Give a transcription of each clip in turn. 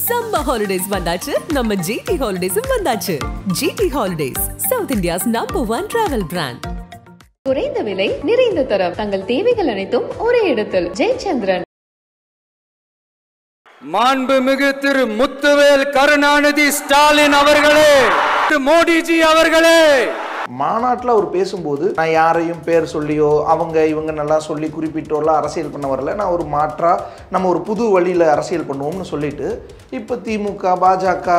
Summer holidays வந்தாச்சு, நம்ம GT Holidays வந்தாச்சு. GT Holidays, South India's #1 travel brand. குறைந்த விலை, நிறைந்த தரம், தங்கள் தேவைகள் அனைத்தும் ஒரே இடத்தில். ஜெயச்சந்திரன். மாண்புமிகு திரு முத்துவேல் கருணாநிதி ஸ்டாலின் அவர்களே, மோடிஜி அவர்களே, மாநாட்டில் அவர் பேசும்போது நான் யாரையும் பேர் சொல்லியோ அவங்க இவங்க நல்லா சொல்லி குறிப்பிட்டோலாம் அரசியல் பண்ண வரல, நான் ஒரு மாற்றாக நம்ம ஒரு புது வழியில் அரசியல் பண்ணுவோம்னு சொல்லிட்டு இப்போ திமுக பாஜக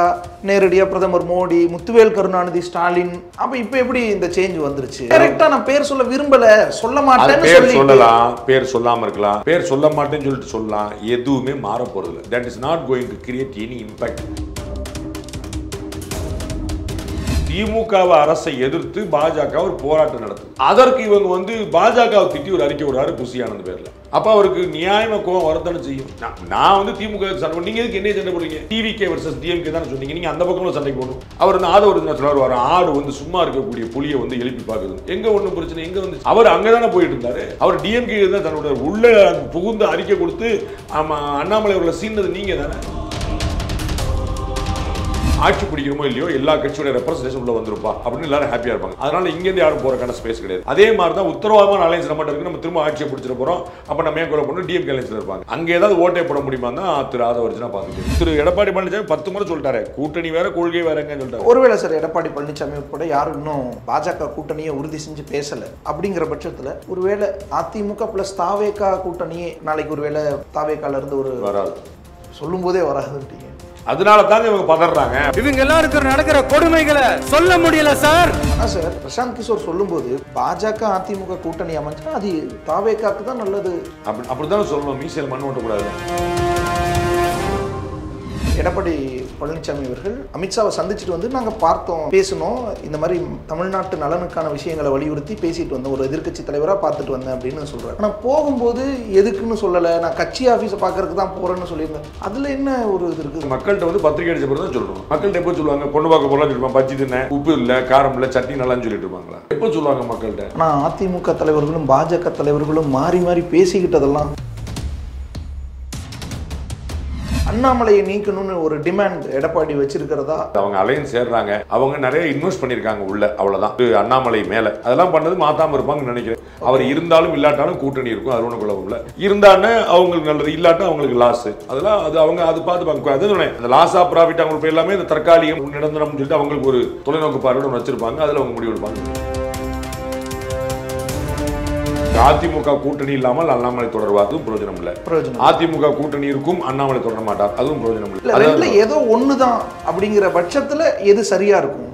நேரடியாக பிரதமர் மோடி முத்துவேல் கருணாநிதி ஸ்டாலின் அப்போ இப்போ எப்படி இந்த சேஞ்ச் வந்துருச்சு? கரெக்டாக நான் பேர் சொல்ல விரும்பல, சொல்ல மாட்டேன்னு சொல்லலாம், பேர் சொல்லாம இருக்கலாம், பேர் சொல்ல மாட்டேன்னு சொல்லிட்டு சொல்லலாம், எதுவுமே மாற போறது. That is not going to create any impact. DMK அரசை எதிர்த்து பாஜக ஒரு போராட்டம் நடத்துது. அதற்கு இவங்க பாஜக திட்டி ஒரு அறிக்கை விடுறாரு புசியானது பேர்ல. அப்ப அவருக்கு நியாயமா கோவம் வரத்தானே செய்யும். நான் திமுக சண்டை, நீங்க எதுக்கு என்ன சண்டை போடுறீங்க? டிவிகே வர்சஸ் டிஎம்கே தான் சொன்னீங்க, நீங்க அந்த பக்கம் சண்டைக்கு போகணும். அவர் ஆதரவு சொல்லுவார், ஆடு சும்மா இருக்கக்கூடிய புலியை எழுப்பி பாக்குது. எங்க ஒண்ணு பிரச்சனை, எங்க அவர் அங்கதானே போயிட்டு இருந்தாரு. அவர் டிஎம்கே தான் தன்னுடைய உள்ள புகுந்து அறிக்கை கொடுத்து அண்ணாமலை அவர்களை சீர்ந்தது நீங்க தானே. ஆட்சி பிடிக்கிறமோ இல்லையோ எல்லா கட்சியோட ரெப்ரசன்டேஷன் உள்ள வந்திருப்பா அப்படின்னு எல்லாரும் ஹாப்பியா இருப்பாங்க. அதனால இங்க இருந்து யாரும் போறக்கான ஸ்பேஸ் கிடையாது. அதே மாதிரி தான் உத்தரவாதமான அலைன்ஸ் நம்ம இருக்கு, நம்ம திரும்ப ஆட்சியை பிடிச்சிட போறோம். அப்ப நம்ம ஏன் கொலை பண்ணணும், டிஎம்கே அலைன்ஸ்ல இருப்பாங்க. அங்க ஏதாவது ஓட்டை போட முடியுமா தான் திரு ஆதவர்ஜனா பாத்துட்டு திரு எடப்பாடி பழனிசாமி 10 முறை சொல்லிட்டாரு, கூட்டணி வேற கொள்கை வேறங்கன்னு சொல்லிட்டாரு. ஒருவேளை சார் எடப்பாடி பழனிசாமி உட்பட யாரும் இன்னும் பாஜக கூட்டணியை உறுதி செஞ்சு பேசல. அப்படிங்கிற பட்சத்துல ஒருவேளை அதிமுக பிளஸ் தாவேகா கூட்டணியே நாளைக்கு ஒருவேளை தாவேகால இருந்து ஒரு வராது, சொல்லும் போதே வராதுன்றீங்க. அதனால தாங்க இவங்க பதறாங்க. இவங்க எல்லாருக்கும் நடக்கிற கொடுமைகளை சொல்ல முடியல சார். ஆனா சார் பிரசாந்த் கிஷோர் சொல்லும்போது பாஜக அதிமுக கூட்டணி அமைச்சா அது தாவேகாக்கு தான் நல்லது அப்படிதான் சொல்லணும். மீசையில் மண் ஓட்டக்கூடாது. எடப்பாடி பழனிசாமி அவர்கள் அமித்ஷாவை சந்திச்சுட்டு நாங்கள் பார்த்தோம், பேசணும், இந்த மாதிரி தமிழ்நாட்டு நலனுக்கான விஷயங்களை வலியுறுத்தி பேசிட்டு வந்தோம், ஒரு எதிர்கட்சி தலைவராக பார்த்துட்டு வந்தேன் அப்படின்னு சொல்கிறார். ஆனால் போகும்போது எதுக்குன்னு சொல்லலை, நான் கட்சி ஆஃபீஸை பார்க்கறதுக்கு தான் போகிறேன்னு சொல்லியிருந்தேன். அதில் என்ன ஒரு இது இருக்குது? மக்கள்கிட்ட பத்திரிகை அடிச்ச பிறகு தான் சொல்லணும். மக்கள்கிட்ட எப்போ சொல்லுவாங்க, பொண்ணு பார்க்க போகலாம் சொல்லிருப்பாங்க, பச்சி தின்ன உப்பு இல்லை காரம் இல்லை சட்னி நல்லான்னு சொல்லிட்டு இருப்பாங்களா? எப்போ சொல்லுவாங்க மக்கள்கிட்ட? ஆனால் அதிமுக தலைவர்களும் பாஜக தலைவர்களும் மாறி மாறி பேசிக்கிட்டதெல்லாம் அண்ணாமலையை நீக்கணும்னு ஒரு டிமாண்ட் எடப்பாடி வச்சிருக்கிறதா? அவங்க அலையன்ஸ் சேர்றாங்க, அவங்க நிறைய இன்வெஸ்ட் பண்ணிருக்காங்க உள்ள, அவ்வளவுதான். அண்ணாமலை மேல அதெல்லாம் பண்ணது மாத்தாம இருப்பாங்கன்னு நினைக்கிறேன். அவர் இருந்தாலும் இல்லாட்டாலும் கூட்டணி இருக்கும், அது ஒண்ணு கொள்ள இருந்தானே அவங்களுக்கு நல்லது, இல்லாட்டா அவங்களுக்கு லாஸ். அதெல்லாம் அது அவங்க அது பார்த்து அது அந்த லாஸ் ஆஃப் ப்ராஃபிட் அவங்களுக்கு எல்லாமே இந்த தற்காலிகம் நிரந்தரம் சொல்லிட்டு அவங்களுக்கு ஒரு தொலைநோக்கு பார்வையோட வச்சிருப்பாங்க, அதுல அவங்க முடிவு எடுப்பாங்க. அதிமுக கூட்டணி இல்லாமல் அண்ணாமலை தொடர்வாதும் பிரயோஜனம் இல்லை. அதிமுக கூட்டணி இருக்கும், அண்ணாமலை தொடர மாட்டார், அதுவும் பிரயோஜனம் இல்லை. ஏதோ ஒண்ணுதான் அப்படிங்கிற பட்சத்துல எது சரியா இருக்கும்?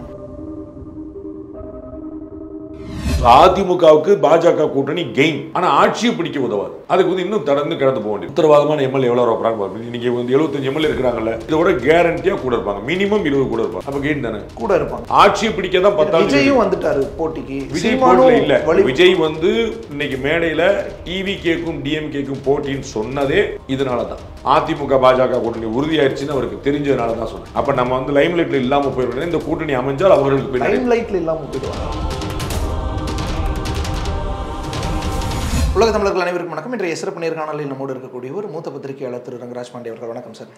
அதிமுகவுக்கு பாஜக கூட்டணி கெயின், ஆனா ஆட்சியை பிடிக்க உதவாது. அதுக்கு இன்னும் தொடர்ந்து கடந்து போக வேண்டியது. உத்தரவாதமான எம்எல்ஏ எவ்வளவு வரப்போறாங்க இன்னைக்கு 75 எம்எல்ஏ இருக்கிறாங்கல்ல, இதோட கேரண்டியா கூட இருப்பாங்க, மினிமம் 20 கூட இருப்பாங்க. அப்ப கெயின் தானே கூட இருப்பாங்க. ஆட்சியை பிடிக்க தான் 10 விஜயும் வந்துட்டாரு போட்டிக்கு. விஜய் போட்டில இல்ல, விஜய் இன்னைக்கு மேடையில டிவி கேக்கும் டிஎம்கேக்கும் போட்டின்னு சொன்னதே இதனாலதான். அதிமுக பாஜக கூட்டணி உறுதியாயிருச்சுன்னு அவருக்கு தெரிஞ்சதுனால தான் சொன்னேன். அப்ப நம்ம லைம் லைட்ல இல்லாம போயிடுவோம். இந்த கூட்டணி அமைஞ்சால் அவர்களுக்கு லைம் லைட்ல இல்லாம போயிடுவாங்க. உலக தமிழர்கள் அனைவருக்கும் வணக்கம். இன்றைய சிறப்பு நேர்காணலில் நம்மோடு இருக்கக்கூடியவர் மூத்த பத்திரிகையாளர் திரு ரங்கராஜ் பாண்டே அவர்கள். வணக்கம் சார்.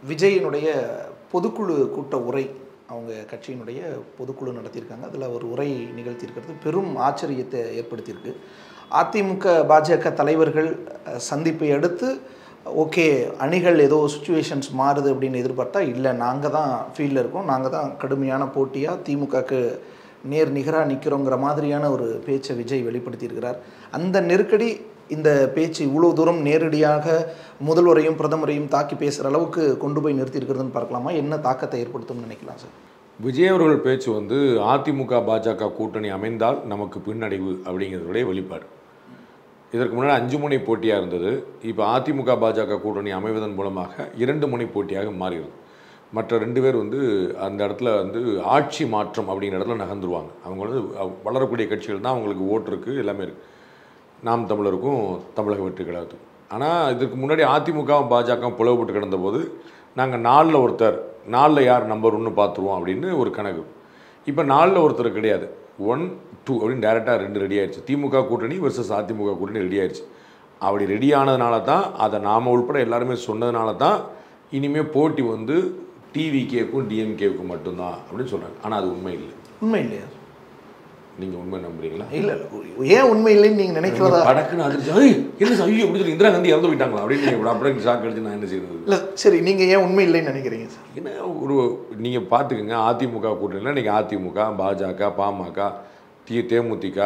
விஜயினுடைய பொதுக்குழு கூட்ட உரை, அவங்க கட்சியினுடைய பொதுக்குழு நடத்தியிருக்காங்க. அதில் ஒரு உரை நிகழ்த்தியிருக்கிறது பெரும் ஆச்சரியத்தை ஏற்படுத்தியிருக்கு. அதிமுக பாஜக தலைவர்கள் சந்திப்பை அடுத்து ஓகே அணிகள் ஏதோ சுச்சுவேஷன்ஸ் மாறுது அப்படின்னு எதிர்பார்த்தா இல்லை, நாங்கள் தான் ஃபீல்டில் இருக்கோம், நாங்கள் தான் கடுமையான போட்டியாக திமுகக்கு நேர் நிகராக நிற்கிறோங்கிற மாதிரியான ஒரு பேச்சை விஜய் வெளிப்படுத்தியிருக்கிறார். அந்த நெருக்கடி இந்த பேச்சு இவ்வளோ தூரம் நேரடியாக முதல்வரையும் பிரதமரையும் தாக்கி பேசுகிற அளவுக்கு கொண்டு போய் நிறுத்தியிருக்கிறதுன்னு பார்க்கலாமா? என்ன தாக்கத்தை ஏற்படுத்தும்னு நினைக்கலாம் சார்? விஜய் அவர்கள் பேச்சு அதிமுக பாஜக கூட்டணி அமைந்தால் நமக்கு பின்னடைவு அப்படிங்கிறதுடைய வெளிப்பாடு. இதற்கு முன்னாடி 5 முனை போட்டியாக இருந்தது. இப்போ அதிமுக பாஜக கூட்டணி அமைவதன் மூலமாக 2 முனை போட்டியாக மாறிடுது. மற்ற 2 பேர் அந்த இடத்துல ஆட்சி மாற்றம் அப்படிங்கிற இடத்துல நகர்ந்துருவாங்க. அவங்க வளரக்கூடிய கட்சிகள் தான், அவங்களுக்கு ஓட்டு இருக்குது, எல்லாமே இருக்குது. நாம் தமிழருக்கும் தமிழக வெற்றி கழகத்துக்கும். ஆனால் இதற்கு முன்னாடி அதிமுக பாஜக பிளவுபட்டு கிடந்தபோது நாங்கள் 4ல் ஒருத்தர், 4ல் யார் நம்பர் 1 பார்த்துருவோம் அப்படின்னு ஒரு கணக்கு. இப்போ 4ல் ஒருத்தர் கிடையாது, 1, 2 அப்படின்னு டேரெக்டாக 2 ரெடி ஆயிடுச்சு. திமுக கூட்டணி வெர்சஸ் அதிமுக கூட்டணி ரெடி ஆயிடுச்சு. அப்படி ரெடி ஆனதுனால தான், அதை நாம் உள்பட எல்லாருமே சொன்னதுனால தான் இனிமேல் போட்டி வந்து டிவிகேக்கும் டிஎம்கேவுக்கும் மட்டும்தான் அப்படின்னு சொல்கிறாங்க. ஆனால் அது உண்மை இல்லை. உண்மை இல்லையா? நீங்கள் உண்மை நம்புறீங்களா? இல்லை ஏன் உண்மை இல்லைன்னு நீங்கள் நினைக்கிறதா? படக்குன்னு அதிர்ச்சி என்ன ஐயோ அப்படி சொல்லி இந்திரா காந்தி இறந்து போயிட்டாங்களா அப்படின்னு நீங்கள் அப்படியே ஷாக் அடிச்சு நான் என்ன செய்யறது? இல்லை சரி, நீங்கள் ஏன் உண்மை இல்லைன்னு நினைக்கிறீங்க சார்? ஏன்னா நீங்கள் பார்த்துக்கோங்க, அதிமுக கூட்டணியில் இன்றைக்கி அதிமுக, பாஜக, பாமக, தேமுதிக,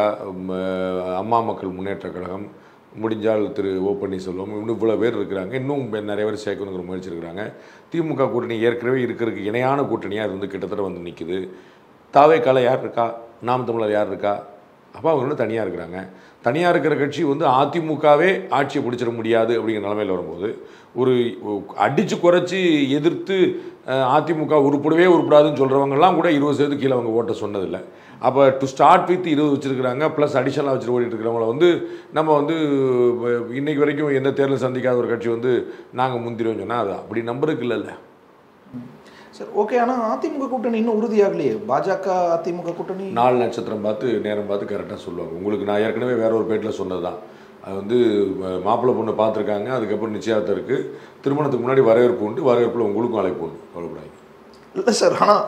அம்மா மக்கள் முன்னேற்ற கழகம், முடிஞ்சால் திரு ஓ பன்னீர்செல்வம், இன்னும் இவ்வளோ பேர் இருக்கிறாங்க. இன்னும் நிறைய பேர் சேர்க்கணுங்கிற முயற்சி இருக்கிறாங்க. திமுக கூட்டணி ஏற்கனவே இருக்கிறதுக்கு இணையான கூட்டணியாக அது வந்து கிட்டத்தட்ட வந்து நிற்குது. தாவேக்கால யார் இருக்கா? நாம் தமிழர் யார் இருக்கா? அப்போ அவங்க வந்து தனியாக இருக்கிறாங்க. தனியாக இருக்கிற கட்சி வந்து அதிமுகவே ஆட்சியை பிடிச்சிட முடியாது அப்படிங்கிற நிலைமையில் வரும்போது ஒரு அடித்து குறைச்சி எதிர்த்து அதிமுக உருப்படாதுன்னு சொல்கிறவங்கலாம் கூட 20% கீழே அவங்க ஓட்ட சொன்னதில்லை. அப்போ டு ஸ்டார்ட் வித் 20 வச்சுருக்கிறாங்க, ப்ளஸ் அடிஷனலாக வச்சுட்டு ஓடிட்டு இருக்கிறவங்கள வந்து நம்ம வந்து இன்றைக்கு வரைக்கும் எந்த தேர்தல் சந்திக்காத ஒரு கட்சி வந்து நாங்கள் முந்திரோன்னு சொன்னால் அது அப்படி நம்பருக்கு இல்லைல்ல சார். ஓகே, ஆனால் அதிமுக கூட்டணி இன்னும் உறுதியாகலையே. பாஜக அதிமுக கூட்டணி 4 நட்சத்திரம் பார்த்து நேரம் பார்த்து கரெக்டாக சொல்லுவாங்க. உங்களுக்கு நான் ஏற்கனவே வேற ஒரு பேட்டில் சொன்னது தான். அது வந்து மாப்பிள்ளை பொண்ணை பார்த்துருக்காங்க, அதுக்கப்புறம் நிச்சயதார்த்தம் இருக்குது, திருமணத்துக்கு முன்னாடி வரவேற்பு உண்டு, வரவேற்பில் உங்களுக்கும் அழைப்பு உண்டு, கவலைப்படாங்க. இல்லை சார், ஆனால்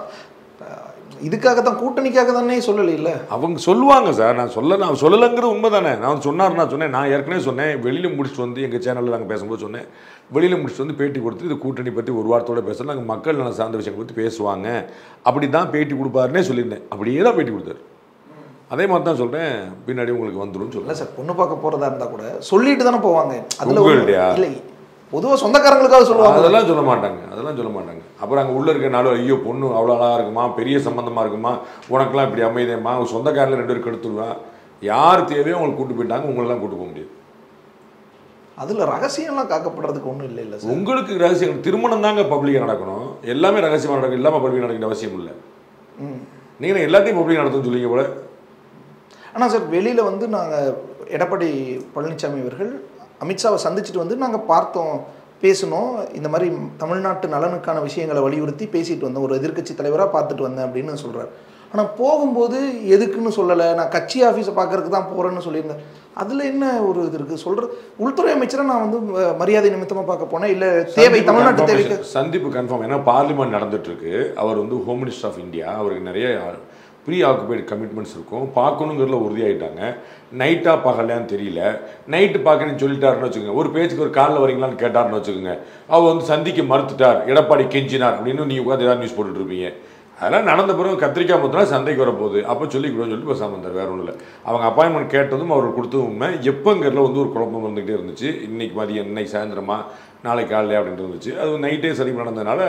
இதுக்காக தான் கூட்டணிக்காக தானே சொல்லலை. இல்லை அவங்க சொல்லுவாங்க சார், நான் சொல்லலைங்கிறது உண்மை தானே. நான் சொன்னேன், நான் ஏற்கனவே சொன்னேன், வெளியில் முடிச்சுட்டு வந்து எங்கள் சேனலில் நாங்கள் பேசும்போது சொன்னேன், வெளியில் முடிச்சுட்டு வந்து பேட்டி கொடுத்து இது கூட்டணி பற்றி ஒரு வாரத்தோடு பேசலாம், நாங்கள் மக்கள் நல சார்ந்த விஷயங்களை பற்றி பேசுவாங்க, அப்படி தான் பேட்டி கொடுப்பாருன்னே சொல்லியிருந்தேன். அப்படியே தான் பேட்டி கொடுத்தாரு. அதே மாதிரி தான் சொல்கிறேன், பின்னாடி உங்களுக்கு வந்துடும் சொல்லலை சார். பொண்ணு பார்க்க போகிறதா இருந்தால் கூட சொல்லிட்டு தானே போவாங்க. அதில் இல்லையா? இல்லை, பொதுவாக சொந்தக்காரங்களுக்காக சொல்லுவாங்க. அதெல்லாம் சொல்ல மாட்டாங்க. அப்புறம் அங்கே உள்ளே இருக்க நாளும் ஐயோ பொண்ணு அவ்வளோ அழகாக இருக்குமா, பெரிய சம்பந்தமாக இருக்குமா, உனக்கெல்லாம் இப்படி அமைதியம்மா, சொந்தக்காரில் 2 பேருக்கு எடுத்துடுவேன், யார் தேவையோ அவங்களுக்கு கூட்டு போயிட்டாங்க, உங்களெல்லாம் கூட்டு போக முடியாது. அதில் ரகசியம்லாம் காக்கப்படுறதுக்கு ஒன்றும் இல்லை. இல்லை சார், உங்களுக்கு ரகசியம் திருமணம் தாங்க பப்ளிக்காக நடக்கணும், எல்லாமே ரகசியமாக நடக்கும், இல்லாமல் பப்ளிக் நடக்கிற அவசியம் இல்லை. நீங்கள் எல்லாத்தையும் பப்ளிக் நடத்துன்னு சொல்லிங்க போல. ஆனால் சார், வெளியில் வந்து நாங்கள் எடப்பாடி பழனிசாமி அவர்கள் அமித்ஷாவை சந்திச்சுட்டு வந்து நாங்கள் பார்த்தோம், பேசணும், இந்த மாதிரி தமிழ்நாட்டு நலனுக்கான விஷயங்களை வலியுறுத்தி பேசிட்டு வந்தோம், ஒரு எதிர்க்கட்சி தலைவராக பார்த்துட்டு வந்தேன் அப்படின்னு சொல்கிறார். ஆனால் போகும்போது எதுக்குன்னு சொல்லலை, நான் கட்சி ஆஃபீஸை பார்க்கறதுக்கு தான் போகிறேன்னு சொல்லியிருந்தேன். அதில் என்ன ஒரு இது இருக்குது? சொல்கிற உள்துறை அமைச்சரை நான் வந்து மரியாதை நிமித்தமாக பார்க்க போனேன், இல்லை தேவை தமிழ்நாட்டு தேவைக்கு சந்திப்பு கன்ஃபார்ம். ஏன்னா பார்லிமெண்ட் நடந்துட்டுருக்கு, அவர் வந்து ஹோம் மினிஸ்டர் ஆஃப் இந்தியா, அவருக்கு நிறைய ப்ரீ ஆக்குபைடு கமிட்மெண்ட்ஸ் இருக்கும், பார்க்கணுங்கிறதுல உறுதியாகிட்டாங்க. நைட்டாக பார்க்கலையான்னு தெரியல, நைட்டு பார்க்கணுன்னு சொல்லிட்டாருன்னு வச்சுக்கோங்க, ஒரு பேச்சுக்கு ஒரு காலில் வரீங்களான்னு கேட்டார்னு வச்சுக்கோங்க, அவர் வந்து சந்திக்க மறுத்துட்டார், எடப்பாடி கெஞ்சினார் அப்படின்னு நீங்கள் உட்காந்து ஏதாவது நியூஸ் போட்டுட்ருப்பீங்க. அதெல்லாம் நடந்த பிறகு கத்திரிக்காய் முத்தினா சந்தைக்கு வரப்போகுது, அப்போ சொல்லிக்கூடாதுன்னு சொல்லிட்டு பேசாமல் வந்தார், வேறு ஒன்றும் இல்லை. அவங்க அப்பாயின்மெண்ட் கேட்டதும் அவர் கொடுத்ததும் உண்மை. எப்போங்கிறதுல வந்து ஒரு குழப்பம் வந்துகிட்டே இருந்துச்சு. இன்னைக்கு மதியம், இன்னைக்கு சாயந்தரமா, நாளைக்கு காலையில் அப்படின்ட்டு இருந்துச்சு. அது நைட்டே சரி நடந்ததுனால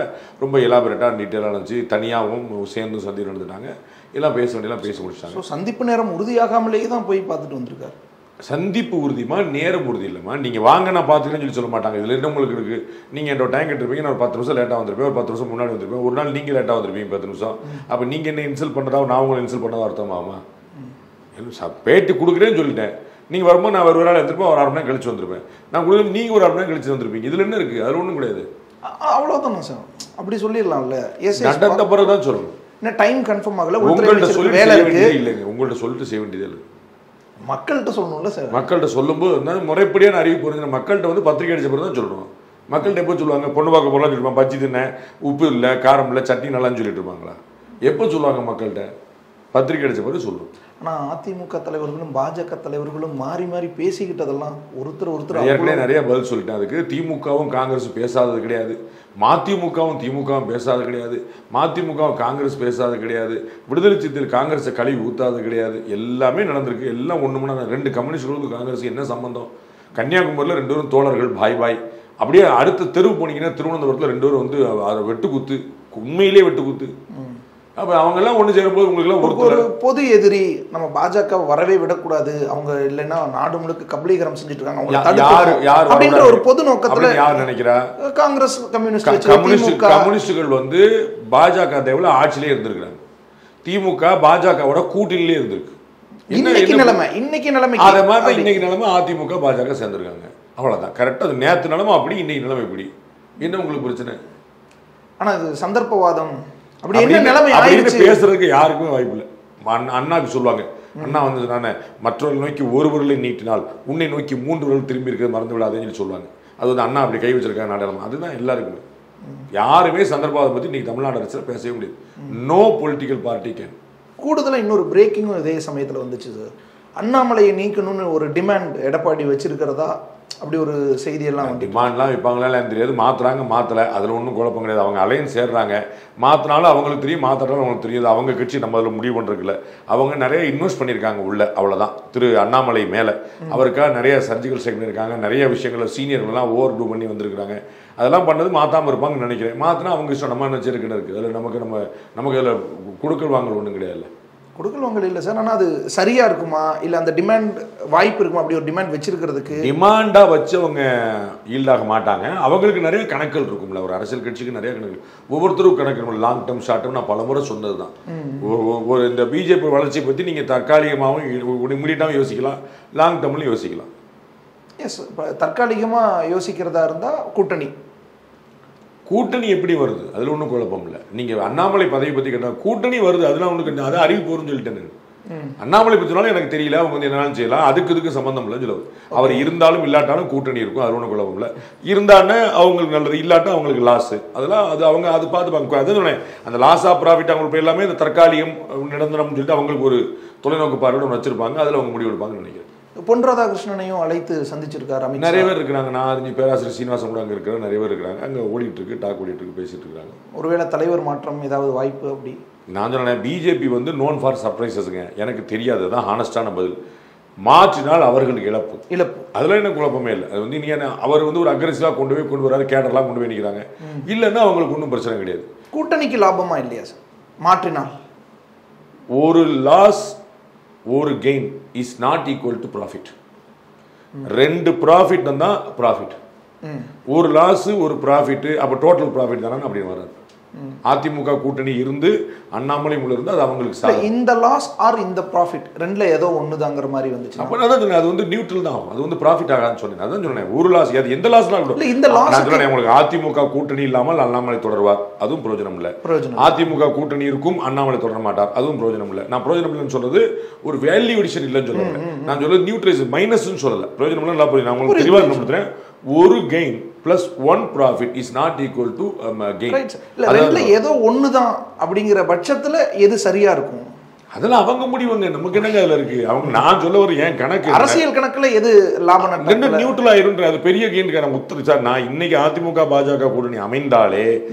ரொம்ப எலாபரேட்டாக டீட்டெயிலாக இருந்துச்சு. தனியாகவும் சேர்ந்து சந்தி நடந்துட்டாங்க, எல்லாம் பேச வேண்டியெல்லாம் பேசி முடிச்சிட்டாங்க. ஸோ சந்திப்பு நேரம் உறுதியாகாமலேயே தான் போய் பார்த்துட்டு வந்திருக்காரு. சந்திப்பு உறுதிமா, நேரம் உறுதி இல்லைம்மா. நீங்கள் வாங்க நான் பார்த்துக்கன்னு சொல்ல மாட்டாங்க. இதில் என்ன உங்களுக்கு இருக்குது? நீங்கள் என்னோட டைம் கேட்டிருப்பீங்க, நான் ஒரு 10 நிமிஷம் லேட்டாக வந்திருப்பேன், ஒரு 10 நிமிஷம் முன்னாடி வந்திருப்பேன், ஒரு நாள் நீங்கள் லேட்டாக வந்திருப்பீங்க 10 நிமிஷம். அப்போ நீங்கள் என்ன இன்சல்ட் பண்ணுறதா, நான் உங்களை இன்சல்ட் பண்ணதா அர்த்தமாமா? பேட்டி கொடுக்குறேன்னு சொல்லிட்டேன், நீங்கள் வரும்போது நான் ஒரு நாள் எடுத்துருப்பேன், ஒரு 1/2 மணி நேரம் கழிச்சு வந்திருப்பேன், நான் கொடுக்குறது நீங்கள் ஒரு 1/2 மணி நேரம் கழிச்சு வந்திருப்பீங்க. இதில் என்ன இருக்குது? அதில் ஒன்றும் கிடையாது. அவ்வளோதானே சார், அப்படி சொல்லிடலாம்ல. நடந்த பிறகு தான் சொல்லணும். என்ன டைம் கன்ஃபார்ம் ஆகல, உங்கள்கிட்ட சொல்லி வேலை இருக்குது இல்லைங்க, உங்கள்கிட்ட சொல்லிட்டு செய்ய வேண்டியது இல்லை, மக்கள்கிட்ட சொல்லணும்ல சார். மக்கள்கிட்ட சொல்லும்போது முறைப்படியான அறிவிப்பு வருது. மக்கள்கிட்ட வந்து பத்திரிக்கை அடிச்ச பிறகு தான் சொல்லணும். மக்கள்கிட்ட எப்போ சொல்லுவாங்க? பொண்ணு பார்க்க போகலான்னு சொல்லிருப்பாங்க, பச்சி தின்னேன், உப்பு இல்லை, காரம் இல்லை, சட்னி நல்லான்னு சொல்லிட்டு இருப்பாங்களா? எப்போ சொல்லுவாங்க? மக்கள்கிட்ட பத்திரிக்கை அடிச்ச பிறகு சொல்லணும். ஆனால் அதிமுக தலைவர்களும் பாஜக தலைவர்களும் மாறி மாறி பேசிக்கிட்டதெல்லாம் ஒருத்தர் ஏற்கனவே நிறைய பதில் சொல்லிட்டேன். அதுக்கு திமுகவும் காங்கிரஸ் பேசாதது கிடையாது, மதிமுகவும் திமுகவும் பேசாதது கிடையாது, மதிமுகவும் காங்கிரஸ் பேசாதது கிடையாது, விடுதலை சிறுத்தைகள் காங்கிரஸை கழுவி ஊத்தாது கிடையாது. எல்லாமே நடந்திருக்கு. எல்லாம் ஒன்று மணி 2 கம்யூனிஸ்டுகளுக்கு காங்கிரஸுக்கு என்ன சம்பந்தம்? கன்னியாகுமரியில் 2 பேரும் தோழர்கள், பாய் பாய். அப்படியே அடுத்த தெருவு போனீங்கன்னா திருவனந்தபுரத்தில் 2 பேரும் வந்து அதை வெட்டுக்குத்து, உண்மையிலே வெட்டுக்குத்து. அப்போ அவங்கெல்லாம் ஒன்று சேரும்போது உங்களுக்குலாம் ஒரு பொது எதிரி நம்ம பாஜக வரவே விடக்கூடாது, அவங்க இல்லைன்னா நாடு முழுக்க கபலீகரம் செஞ்சுட்டு இருக்காங்க அப்படின்ற ஒரு பொது நோக்கத்துல யார் நினைக்கிறா? காங்கிரஸ் கம்யூனிஸ்டுகள் வந்து பாஜக தேவையில ஆட்சியிலே இருந்திருக்கிறாங்க. திமுக பாஜகவோட கூட்டணியிலே இருந்திருக்கு. இன்னைக்கு நிலைமை அதே மாதிரி இன்னைக்கு நிலைமை அதிமுக பாஜக சேர்ந்திருக்காங்க. அவ்வளவுதான். கரெக்டா. அது நேற்று நிலைமை அப்படி, இன்னைக்கு நிலைமை இப்படி. என்ன உங்களுக்கு பிரச்சனை? ஆனா இது சந்தர்ப்பவாதம் அப்படி என்ன நிலைமை ஆயிடுச்சு பேசுறதுக்கு யாருக்குமே வாய்ப்பு இல்லை. அண்ணாக்கு சொல்லுவாங்க, அண்ணா வந்து நான் மற்றவர்கள் நோக்கி ஒரு விரலை நீட்டினால் உன்னை நோக்கி 3 விரல் திரும்பி இருக்கிறது மறந்து விடாதேன்னு சொல்லுவாங்க. அது வந்து அண்ணா அப்படி கை வச்சிருக்காங்க நாடகம். அதுதான் எல்லாருக்குமே. யாருமே சந்தர்ப்பவாதம் பற்றி இன்னைக்கு தமிழ்நாடு அரசில் பேசவே முடியாது. No political party can. கூடுதலாக இன்னொரு பிரேக்கிங்கும் இதே சமயத்தில் வந்துச்சு சார். அண்ணாமலையை நீக்கணும்னு ஒரு டிமாண்ட் எடப்பாடி வச்சிருக்கிறதா அப்படி ஒரு செய்தியெல்லாம் வந்து டிமாண்ட்லாம் வைப்பாங்களா எனக்கு தெரியாது. மாற்றுறாங்க மாற்றலை, அதில் ஒன்றும் குழப்பம் கிடையாது. அவங்க அலையன்ஸ் சேர்றாங்க, மாற்றினாலும் அவங்களுக்கு தெரியும், மாற்றினாலும் அவங்களுக்கு தெரியாது. அவங்க கட்சி நம்ம அதில் முடிவு பண்ணுறதுல அவங்க நிறைய இன்வெஸ்ட் பண்ணியிருக்காங்க உள்ள, அவ்வளோதான். திரு அண்ணாமலை மேலே அவருக்காக நிறைய சர்ஜிக்கல் ஸ்ட்ரைக் பண்ணியிருக்காங்க, நிறைய விஷயங்களை சீனியர்கள்லாம் ஓவர் டூ பண்ணி வந்திருக்காங்க. அதெல்லாம் பண்ணது மாற்றாமல் இருப்பாங்கன்னு நினைக்கிறேன். மாற்றினா அவங்க இஷ்டம், நம்ம நினச்சிருக்குன்னு இருக்குது. அதில் நமக்கு அதில் கொடுக்கல் வாங்கல் ஒன்றும் கிடையாது. கொடுக்கல் வாங்கல் இல்லை சார். ஆனால் அது சரியாக இருக்குமா, இல்லை அந்த டிமாண்ட் வாய்ப்பு இருக்குமா? அப்படி ஒரு டிமாண்ட் வச்சிருக்கிறதுக்கு டிமாண்டாக வச்சு அவங்க ஈல்டாக மாட்டாங்க. அவங்களுக்கு நிறைய கணக்குகள் இருக்கும்ல, ஒரு அரசியல் கட்சிக்கு நிறைய கணக்கு, ஒவ்வொருத்தரும் கணக்கு இருக்கும். லாங் டேர்ம் ஷார்ட் டேர்ம் நான் பல முறை சொன்னது தான். ஒரு இந்த பிஜேபி வளர்ச்சியை பற்றி நீங்கள் தற்காலிகமாகவும் இமீடியட்டாகவும் யோசிக்கலாம், லாங் டேர்ம்லையும் யோசிக்கலாம். எஸ், இப்போ தற்காலிகமாக யோசிக்கிறதா இருந்தால் கூட்டணி எப்படி வருது அதில் ஒன்றும் குழப்பம் இல்லை. நீங்கள் அண்ணாமலை பதவி பற்றி கேட்டால் கூட்டணி வருது, அதெல்லாம் ஒன்று அது அறிவிப்பு வரும்னு சொல்லிட்டேன். அண்ணாமலை பற்றினாலும் எனக்கு தெரியல, அவங்க வந்து என்னென்னு செய்யலாம், இதுக்கு சம்மந்தம் இல்லை சொல்லுவது. அவர் இருந்தாலும் இல்லாட்டாலும் கூட்டணி இருக்கும், அது ஒன்றும் குழப்பம் இல்லை. இருந்தானே அவங்களுக்கு நல்லது, இல்லாட்டா அவங்களுக்கு லாஸு. அதெல்லாம் அது அவங்க அது பார்த்துப்பாங்க. அது சொன்னேன், அந்த லாஸ் ஆஃப் ப்ராஃபிட் அவங்களுக்கு எல்லாமே இந்த தற்காலிகம் நிரந்தரம்னு சொல்லிட்டு அவங்களுக்கு ஒரு தொலைநோக்கு பார்வையோடு வச்சிருப்பாங்க. அதில் அவங்க முடிவு எடுப்பாங்கன்னு நினைக்கிறேன். பொன் ராதாகிருஷ்ணனையும் அழைத்து சந்திச்சிருக்காரு. நிறைய பேர் இருக்கிறாங்க. நான் அறிஞ்சு பேராசிரியர் சீனிவாசன் கூட அங்கே இருக்கிற நிறைய பேர் இருக்கிறாங்க. அங்கே ஓடிட்டு இருக்கு, டாக் ஓடிட்டு இருக்கு, பேசிட்டு இருக்காங்க. ஒருவேளை தலைவர் மாற்றம் ஏதாவது வாய்ப்பு அப்படி? நான் சொன்னேன், பிஜேபி வந்து நோன் ஃபார் சர்ப்ரைசஸுங்க. எனக்கு தெரியாது, தான் ஹானஸ்டான பதில். மாற்றினால் அவர்களுக்கு இழப்பு, அதெல்லாம் என்ன குழப்பமே இல்லை. அது வந்து நீ அவர் வந்து ஒரு அக்ரெசிவாக கொண்டு வராது, கேடர்லாம் கொண்டு போய் நிற்கிறாங்க. இல்லைன்னா அவங்களுக்கு ஒன்றும் பிரச்சனை கிடையாது. கூட்டணிக்கு லாபமா இல்லையா சார் மாற்றினால்? ஒரு லாஸ் ஒரு gain is not equal to profit. ரெண்டு ப்ராஃபிட் தான் ப்ராஃபிட், ஒரு லாஸ் ஒரு ப்ராஃபிட், அப்போ டோட்டல் ப்ராஃபிட் தானே அப்படின்னு வராது. அதிமுக கூட்டணி இருந்து அண்ணாமலை உள்ள இருந்து அது அவங்களுக்கு இந்த லாஸ் ஆர் இந்த ப்ராஃபிட் ரெண்டுல ஏதோ ஒண்ணுதாங்கிற மாதிரி வந்துச்சு. அப்ப நான் சொன்னேன், அது வந்து நியூட்ரல் தான் ஆகும், அது வந்து ப்ராஃபிட் ஆகாதுன்னு சொன்னேன். அதான் சொன்னேன், ஒரு லாஸ் அது எந்த லாஸ்னாலும் கூட இந்த லாஸ் உங்களுக்கு அதிமுக கூட்டணி இல்லாமல் அண்ணாமலை தொடர்வார், அதுவும் பிரயோஜனம் இல்லை. அதிமுக கூட்டணி இருக்கும், அண்ணாமலை தொடர மாட்டார், அதுவும் பிரயோஜனம் இல்லை. நான் பிரயோஜனம் இல்லைன்னு சொல்றது ஒரு வேல்யூ எடிஷன் இல்லைன்னு சொல்லுவேன். நான் சொல்றது நியூட்ரலைஸ் மைனஸ்ன்னு சொல்லல, பிரயோஜனம் இல்லை. நான் உங்களுக்கு தெளிவாக சொல்றேன், ஒரு gain plus one profit is not equal to gain. இல்ல ரெண்டுல ஏதோ ஒண்ணுதான் அப்படிங்கிற பட்சத்துல எது சரியா இருக்கும்? அதெல்லாம் அவங்க முடிவுங்க, நமக்கு என்னங்க அதுல இருக்கு. அவங்க நான் சொல்ல ஒரு ஏன் கணக்கு அரசியல் கணக்குல எது லாபம் நட்டம் ரெண்டு நியூட்ரல் ஆயிரும்ன்ற அது பெரிய கெயினுக்கு நான் உத்தரவு சார். நான் இன்னைக்கு அதிமுக பாஜக கூட்டணி அமைந்தாலே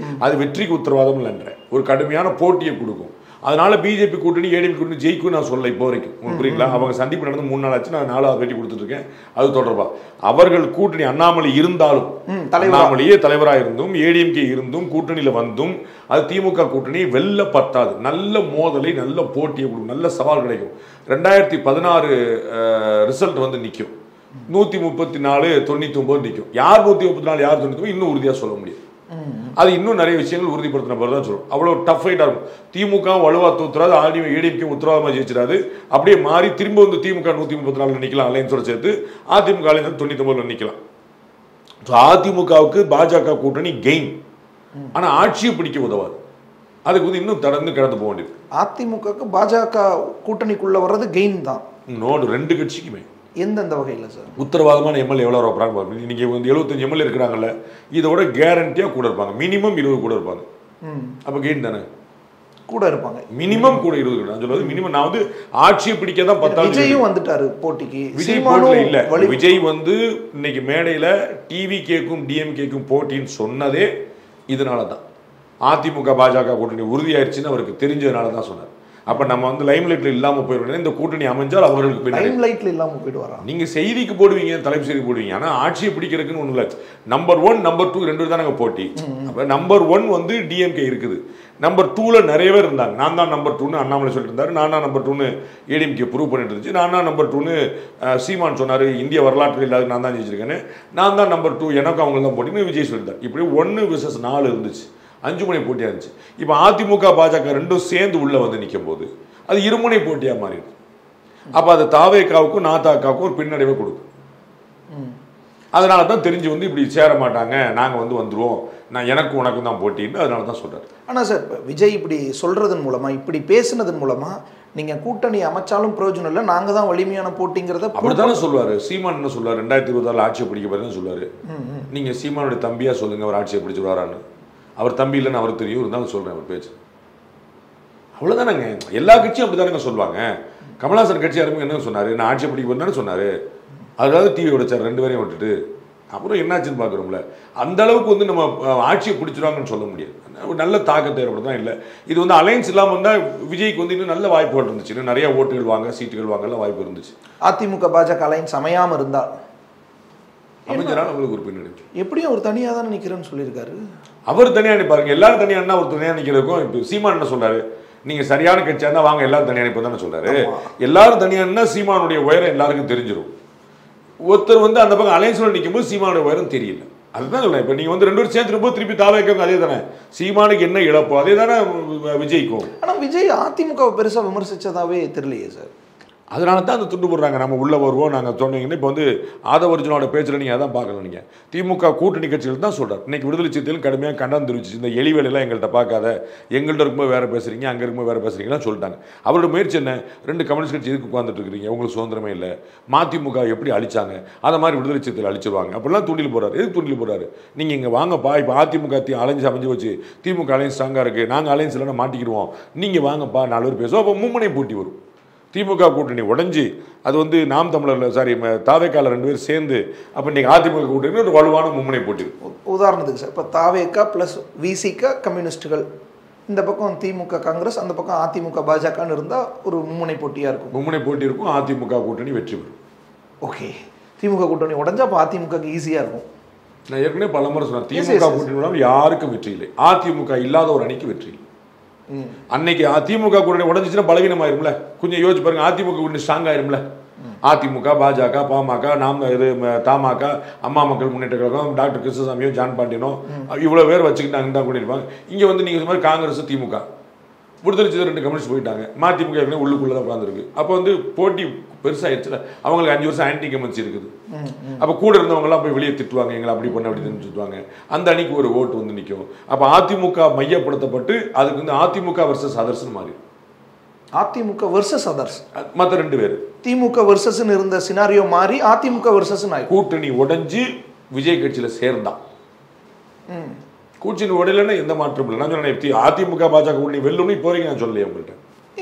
அது வெற்றிக்கு உத்தரவாதம் இல்லைன்ற ஒரு கடுமையான போட்டியை கொடுக்கும். அதனால பிஜேபி கூட்டணி ஏடிஎம்கே கூட்டணி ஜெயிக்கும் நான் சொல்ல இப்போ வரைக்கும். உங்களுக்கு புரியுங்களா? அவங்க சந்திப்பு நடந்து 3 நாள் ஆச்சு, நான் 4வது பேட்டி கொடுத்துட்டு இருக்கேன். அது தொடர்பா அவர்கள் கூட்டணி அண்ணாமலை இருந்தாலும், அண்ணாமலையே தலைவராக இருந்தும் ஏடிஎம்கே இருந்தும் கூட்டணியில வந்தும் அது திமுக கூட்டணி வெல்ல பத்தாது. நல்ல மோதலை, நல்ல போட்டியை கொடுக்கும், நல்ல சவால் கிடைக்கும். 2016 ரிசல்ட் வந்து நிற்கும். 134 99 நிற்கும். யார் 134 யார் 99 இன்னும் உறுதியாக சொல்ல முடியும். அது இன்னும் நிறைய விஷயங்கள் உறுதிப்படுத்தின பிறகு தான் சொல்லும். அவ்வளோ டஃப் ஃபைட்டாக இருக்கும். திமுக வலுவா தூத்துறாது, ஏடிஎம்கே உத்தரவாதமாக ஜெயிச்சிடாது. அப்படியே மாறி திரும்ப வந்து திமுக 134 நிற்கலாம், அலையன்ஸோட சேர்த்து அதிமுக அலையன்ஸ் 99 நிற்கலாம். அதிமுகவுக்கு பாஜக கூட்டணி கெயின், ஆனால் ஆட்சியை பிடிக்க உதவாது. அதுக்கு வந்து இன்னும் கடந்து போக வேண்டியது. அதிமுகவுக்கு பாஜக கூட்டணிக்குள்ள வர்றது கெயின் தான். நோடு ரெண்டு கட்சிக்குமே எந்தெந்த வகையில் சார்? உத்தரவாதமான எம்எல்ஏ எவ்வளோ வரப்போறாங்க. இன்னைக்கு வந்து 75 எம்எல்ஏ இருக்கிறாங்கல்ல, இதோட கேரண்டியா கூட இருப்பாங்க. மினிமம் 20 கூட இருப்பாங்க. அப்ப கெயின் தானே, கூட இருப்பாங்க. மினிமம் கூட 20 நான் சொல்றது மினிமம். நான் வந்து ஆட்சியை பிடிக்க தான் 10 விஜயும் வந்துட்டாரு போட்டிக்கு. விஜய் போட்டில இல்ல, விஜய் வந்து இன்னைக்கு மேடையில டிவி கேக்கும் டிஎம்கேக்கும் போட்டின்னு சொன்னதே இதனால தான். அதிமுக பாஜக கூட்டணி உறுதியாயிருச்சுன்னு அவருக்கு தெரிஞ்சதுனால தான் சொன்னார். அப்ப நம்ம வந்து லைம் லைட்ல இல்லாம போயிடுவோம். இந்த கூட்டணி அமைஞ்சால் அவர்களுக்கு லைம் லைட்ல இல்லாம போயிடுவாரா? நீங்க செய்திக்கு போடுவீங்க, தலைப்பு செய்தி போடுவீங்க, ஆனா ஆட்சியை பிடிக்கிறதுக்குன்னு ஒண்ணு இல்லை. நம்பர் 1 நம்பர் 2 ரெண்டு தான் நாங்க போட்டி. அப்ப நம்பர் 1 வந்து டிஎம்கே இருக்குது, நம்பர் 2ல நிறைய பேர் இருந்தாங்க. நான் தான் நம்பர் 2ன்னு அண்ணாமலை சொல்லிட்டு இருந்தாரு, நான் தான் நம்பர் 2ன்னு ஏடிஎம்கே ப்ரூவ் பண்ணிட்டு இருந்துச்சு, நான் தான் நம்பர் 2ன்னு சீமான் சொன்னாரு, இந்திய வரலாற்றில் இல்லாத நான் தான் ஜெயிச்சிருக்கேன்னு, நான் தான் நம்பர் 2, எனக்கு அவங்க தான் போட்டின்னு விஜய் சொல்லிட்டார். இப்படி 1 vs 4 இருந்துச்சு, 5 முனை போட்டியா இருந்துச்சு. இப்போ அதிமுக பாஜக ரெண்டும் சேர்ந்து உள்ள வந்து நிற்கும் போது அது இருமுனை போட்டியா மாறிடுது. அப்ப அது தாவேக்காவுக்கும் நாதாக்காவுக்கும் ஒரு பின்னடைவை கொடுக்கும். அதனால தான் தெரிஞ்சு வந்து இப்படி சேர மாட்டாங்க, நாங்க வந்து வந்துருவோம், நான் எனக்கு உனக்கும் தான் போட்டின்னு அதனால தான் சொல்றாரு. ஆனா சார், விஜய் இப்படி சொல்றதன் மூலமா, இப்படி பேசுனதன் மூலமா நீங்க கூட்டணி அமைச்சாலும் பிரயோஜனம் இல்லை, நாங்க தான் வலிமையான போட்டிங்கிறத அப்படித்தானே சொல்லுவாரு. சீமான் என்ன சொல்லுவாரு, 2026 ஆட்சியை பிடிக்க போறேன்னு சொல்லுவாரு. நீங்க சீமானுடைய தம்பியா சொல்லுங்க அவர் ஆட்சியை பிடிச்சு வரான்னு. அவர் தம்பி இல்லைன்னு அவர் தெரியும், இருந்தாலும் சொல்கிறேன் அவர் பேச்சு. அவ்வளோதானங்க. எல்லா கட்சியும் அப்படி தானங்க சொல்லுவாங்க. கமல்ஹாசன் கட்சி ஆரம்பிங்க என்ன சொன்னார், நான் ஆட்சி பிடிக்க போறேன்னு சொன்னார். அதாவது டிவி உடைச்சார் 2 பேரையும் விட்டுட்டு. அப்புறம் என்னாச்சுன்னு பார்க்குறோம்ல. அந்த அளவுக்கு வந்து நம்ம ஆட்சியை பிடிச்சிருவாங்கன்னு சொல்ல முடியாது. ஒரு நல்ல தாக்கத்தை ஏற்படுத்தான் இல்லை. இது வந்து அலைன்ஸ் இல்லாமல் இருந்தால் விஜய்க்கு வந்து இன்னும் நல்ல வாய்ப்புகள் இருந்துச்சு. இன்னும் நிறைய ஓட்டுகள் வாங்க, சீட்டுகள் வாங்கலாம் வாய்ப்பு இருந்துச்சு. அதிமுக பாஜக அலைன்ஸ் அமையாமல் இருந்தால் அமைஞ்சனால அவங்களுக்கு ஒரு பின்னடைவு. எப்படியும் அவர் தனியாக தானே நிற்கிறேன்னு சொல்லியிருக்காரு. அவர் தனியாக நிற்பாருங்க. எல்லாரும் தனியானா ஒரு தனியாக நிற்கிறதுக்கும் இப்போ சீமான் என்ன சொல்றாரு, நீங்க சரியான கட்சியா இருந்தா வாங்க எல்லாரும் தனியாக நிற்போம் தானே சொல்றாரு. எல்லாரும் தனியானா சீமானுடைய உயரம் எல்லாருக்கும் தெரிஞ்சிடும். ஒருத்தர் வந்து அந்த பக்கம் அலைன்ஸ்ல நிற்கும் போது சீமானுடைய உயரம் தெரியல. அதுதான் சொல்றேன். இப்போ நீங்க வந்து 2 பேரும் சேர்ந்து போது திருப்பி தாவேக்க அதே தானே. சீமானுக்கு என்ன இழப்போ அதே தானே விஜய்க்கும். ஆனால் விஜய் அதிமுகவை பெருசாக விமர்சிச்சதாவே தெரியலையே சார். அதனால தான் அந்த துண்டு போடுறாங்க. நம்ம உள்ளே வருவோம் நாங்கள் சொன்னீங்கன்னா இப்போ வந்து ஆதவர்ஜுனோட பேச்சில் நீங்கள் அதான் பார்க்கலாம். நீங்கள் திமுக கூட்டணி கட்சிகள் தான் சொல்கிறார். இன்றைக்கி விடுதலை சிறுத்தைகள் கடுமையாக கண்டனம் தெரிவிச்சு, இந்த எலி வேலையெல்லாம் எங்கள்கிட்ட பார்க்காத, எங்கள்கிட்ட இருக்கும்போது வேறு பேசுகிறீங்க, அங்கே இருக்கும்போது வேறு பேசுகிறீங்கன்னு சொல்லிட்டாங்க. அவரோட முயற்சி என்ன, 2 கம்யூனிஸ்ட் கட்சி எதுக்கு உட்காந்துட்டு இருக்கிறீங்க, உங்களுக்கு சுதந்திரமே இல்லை, மதிமுக எப்படி அழிச்சாங்க அதை மாதிரி விடுதலை சிறுத்தைகள் அழிச்சிருவாங்க அப்படிலாம் தூண்டில் போடுறாரு. எதுக்கு தூண்டில் போடுறாரு, நீங்கள் இங்கே வாங்கப்பா, இப்போ அதிமுக அலைன்ஸ் அமைஞ்சு வச்சு திமுக அலைன்ஸ் ஸ்ட்ராங்காக இருக்குது, நாங்கள் அலைன்ஸ் இல்லைன்னா மாட்டிக்கிடுவோம், நீங்கள் வாங்கப்பா 4 பேர் பேசுவோம். அப்போ மும்முனை போட்டி வரும். திமுக கூட்டணி உடஞ்சி அது வந்து நாம் தமிழர் தாவேக்கால 2 பேர் சேர்ந்து அப்போ இன்னைக்கு அதிமுக கூட்டணி ஒரு வலுவான மும்முனை போட்டி. உதாரணத்துக்கு சார், இப்போ தாவேக்கா ப்ளஸ் விசிகா கம்யூனிஸ்டுகள், இந்த பக்கம் திமுக காங்கிரஸ், அந்த பக்கம் அதிமுக பாஜகன்னு இருந்தால் ஒரு மும்முனை போட்டியாக இருக்கும். மும்முனை போட்டி இருக்கும். அதிமுக கூட்டணி வெற்றி பெறும். ஓகே, திமுக கூட்டணி உடஞ்சா அப்போ அதிமுக ஈஸியாக இருக்கும். நான் ஏற்கனவே பல முறை சொன்னேன், திமுக கூட்டணி யாருக்கும் வெற்றி இல்லை. அதிமுக இல்லாத ஒரு அணிக்கு வெற்றி இல்லை. அன்னைக்கு அதிமுக கூட்டணி உடஞ்சிச்சுன்னா பலவீனம் ஆயிரும்ல. கொஞ்சம் யோசிச்சு பாருங்க, அதிமுக கூட்டணி ஸ்ட்ராங் ஆயிரும்ல. அதிமுக, பாஜக, பாமக, தமாக, அம்மா மக்கள் முன்னேற்ற கழகம், டாக்டர் கிருஷ்ணசாமியோ ஜான் பாண்டியனோ இவ்வளவு பேர் வச்சுக்கிட்டு அங்கே தான் பண்ணியிருப்பாங்க. இங்கே வந்து நீங்கள் சொன்ன மாதிரி காங்கிரஸ், திமுக, விடுதலை சிறுத்தை 2 கம்யூனிஸ்ட் போயிட்டாங்க. மதிமுக உள்ளுக்குள்ளே தான் உட்காந்துருக்கு. அப்போ வந்து போட்டி பெருசாகிடுச்சுல. அவங்களுக்கு 5 வருஷம் ஆன்டி கமென்சி இருக்குது. அப்போ கூட இருந்தவங்கலாம் போய் வெளியே திட்டுவாங்க, எங்களை அப்படி பண்ண அப்படி திட்டுவாங்க. அந்த அணிக்கு ஒரு ஓட்டு வந்து நிற்கும். அப்போ அதிமுக மையப்படுத்தப்பட்டு அதுக்கு வந்து அதிமுக வர்சஸ் அதர்ஸ்னு மாறி, அதிமுக வர்சஸ் அதர்ஸ் மற்ற 2 பேர் திமுக வர்சஸ்ன்னு இருந்த சினாரியோ மாறி அதிமுக வர்சஸ் கூட்டணி உடைஞ்சு விஜய் கட்சியில் சேர்ந்தான். கூட்டணி உடையலன்னா எந்த மாற்றம் இல்லை. நான் சொன்னேன் அதிமுக பாஜக கூட்டணி வெல்லும்னு இப்போ வரைக்கும் நான் சொல்லலையே உங்கள்கிட்ட.